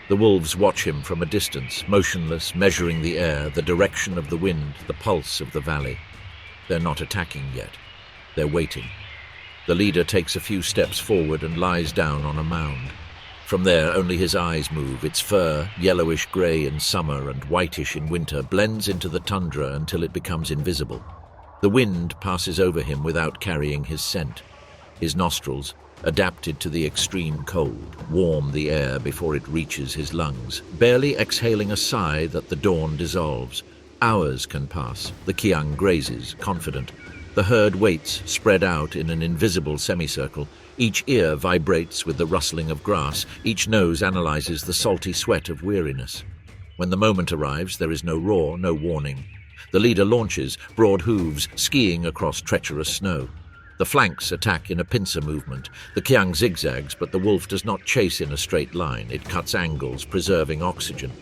The wolves watch him from a distance, motionless, measuring the air, the direction of the wind, the pulse of the valley. They're not attacking yet. They're waiting. The leader takes a few steps forward and lies down on a mound. From there, only his eyes move. Its fur, yellowish-grey in summer and whitish in winter, blends into the tundra until it becomes invisible. The wind passes over him without carrying his scent. His nostrils, adapted to the extreme cold, warm the air before it reaches his lungs, barely exhaling a sigh that the dawn dissolves. Hours can pass. The kiang grazes, confident. The herd waits, spread out in an invisible semicircle. Each ear vibrates with the rustling of grass. Each nose analyzes the salty sweat of weariness. When the moment arrives, there is no roar, no warning. The leader launches, broad hooves skiing across treacherous snow. The flanks attack in a pincer movement. The kiang zigzags, but the wolf does not chase in a straight line. It cuts angles, preserving oxygen.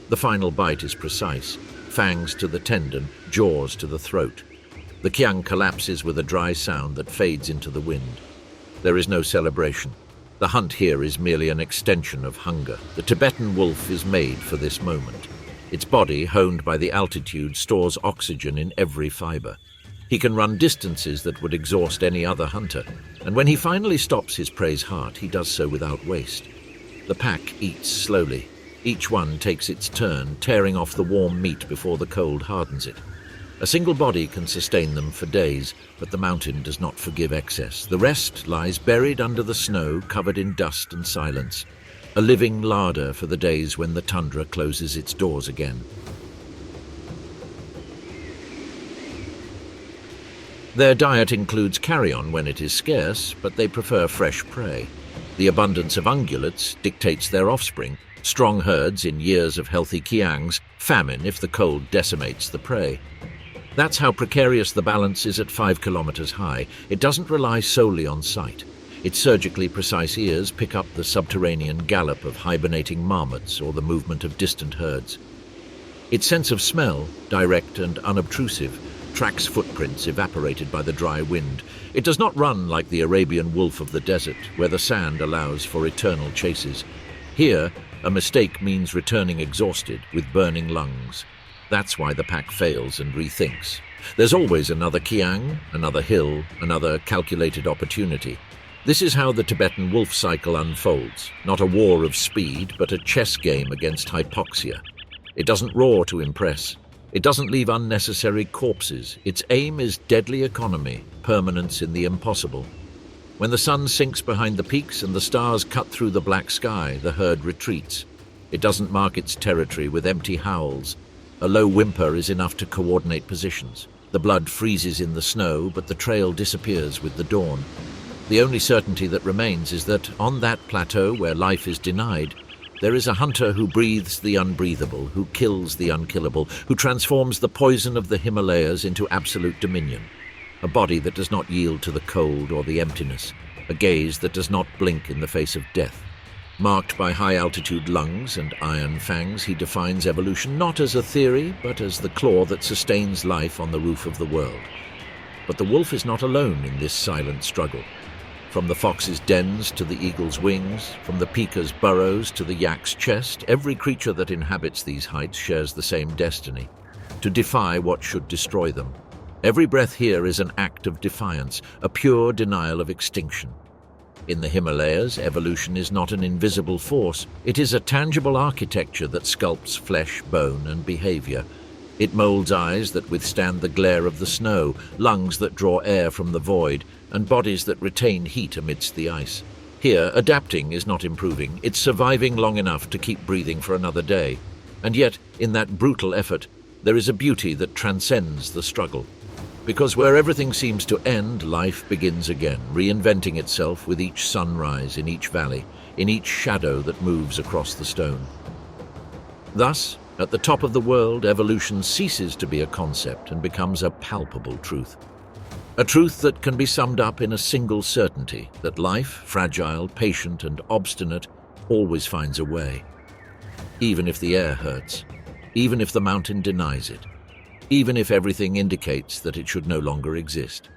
The final bite is precise. Fangs to the tendon, jaws to the throat. The kiang collapses with a dry sound that fades into the wind. There is no celebration. The hunt here is merely an extension of hunger. The Tibetan wolf is made for this moment. Its body, honed by the altitude, stores oxygen in every fiber. He can run distances that would exhaust any other hunter, and when he finally stops his prey's heart, he does so without waste. The pack eats slowly. Each one takes its turn, tearing off the warm meat before the cold hardens it. A single body can sustain them for days, but the mountain does not forgive excess. The rest lies buried under the snow, covered in dust and silence, a living larder for the days when the tundra closes its doors again. Their diet includes carrion when it is scarce, but they prefer fresh prey. The abundance of ungulates dictates their offspring, strong herds in years of healthy kiangs, famine if the cold decimates the prey. That's how precarious the balance is at 5 kilometers high. It doesn't rely solely on sight. Its surgically precise ears pick up the subterranean gallop of hibernating marmots or the movement of distant herds. Its sense of smell, direct and unobtrusive, tracks footprints evaporated by the dry wind. It does not run like the Arabian wolf of the desert, where the sand allows for eternal chases. Here, a mistake means returning exhausted with burning lungs. That's why the pack fails and rethinks. There's always another kiang, another hill, another calculated opportunity. This is how the Tibetan wolf cycle unfolds, not a war of speed, but a chess game against hypoxia. It doesn't roar to impress. It doesn't leave unnecessary corpses. Its aim is deadly economy, permanence in the impossible. When the sun sinks behind the peaks and the stars cut through the black sky, the herd retreats. It doesn't mark its territory with empty howls. A low whimper is enough to coordinate positions. The blood freezes in the snow, but the trail disappears with the dawn. The only certainty that remains is that on that plateau where life is denied, there is a hunter who breathes the unbreathable, who kills the unkillable, who transforms the poison of the Himalayas into absolute dominion. A body that does not yield to the cold or the emptiness. A gaze that does not blink in the face of death. Marked by high-altitude lungs and iron fangs, he defines evolution not as a theory, but as the claw that sustains life on the roof of the world. But the wolf is not alone in this silent struggle. From the fox's dens to the eagle's wings, from the pika's burrows to the yak's chest, every creature that inhabits these heights shares the same destiny, to defy what should destroy them. Every breath here is an act of defiance, a pure denial of extinction. In the Himalayas, evolution is not an invisible force. It is a tangible architecture that sculpts flesh, bone, and behavior. It molds eyes that withstand the glare of the snow, lungs that draw air from the void, and bodies that retain heat amidst the ice. Here, adapting is not improving. It's surviving long enough to keep breathing for another day. And yet, in that brutal effort, there is a beauty that transcends the struggle. Because where everything seems to end, life begins again, reinventing itself with each sunrise in each valley, in each shadow that moves across the stone. Thus, at the top of the world, evolution ceases to be a concept and becomes a palpable truth. A truth that can be summed up in a single certainty, that life, fragile, patient, and obstinate, always finds a way. Even if the air hurts, even if the mountain denies it, even if everything indicates that it should no longer exist.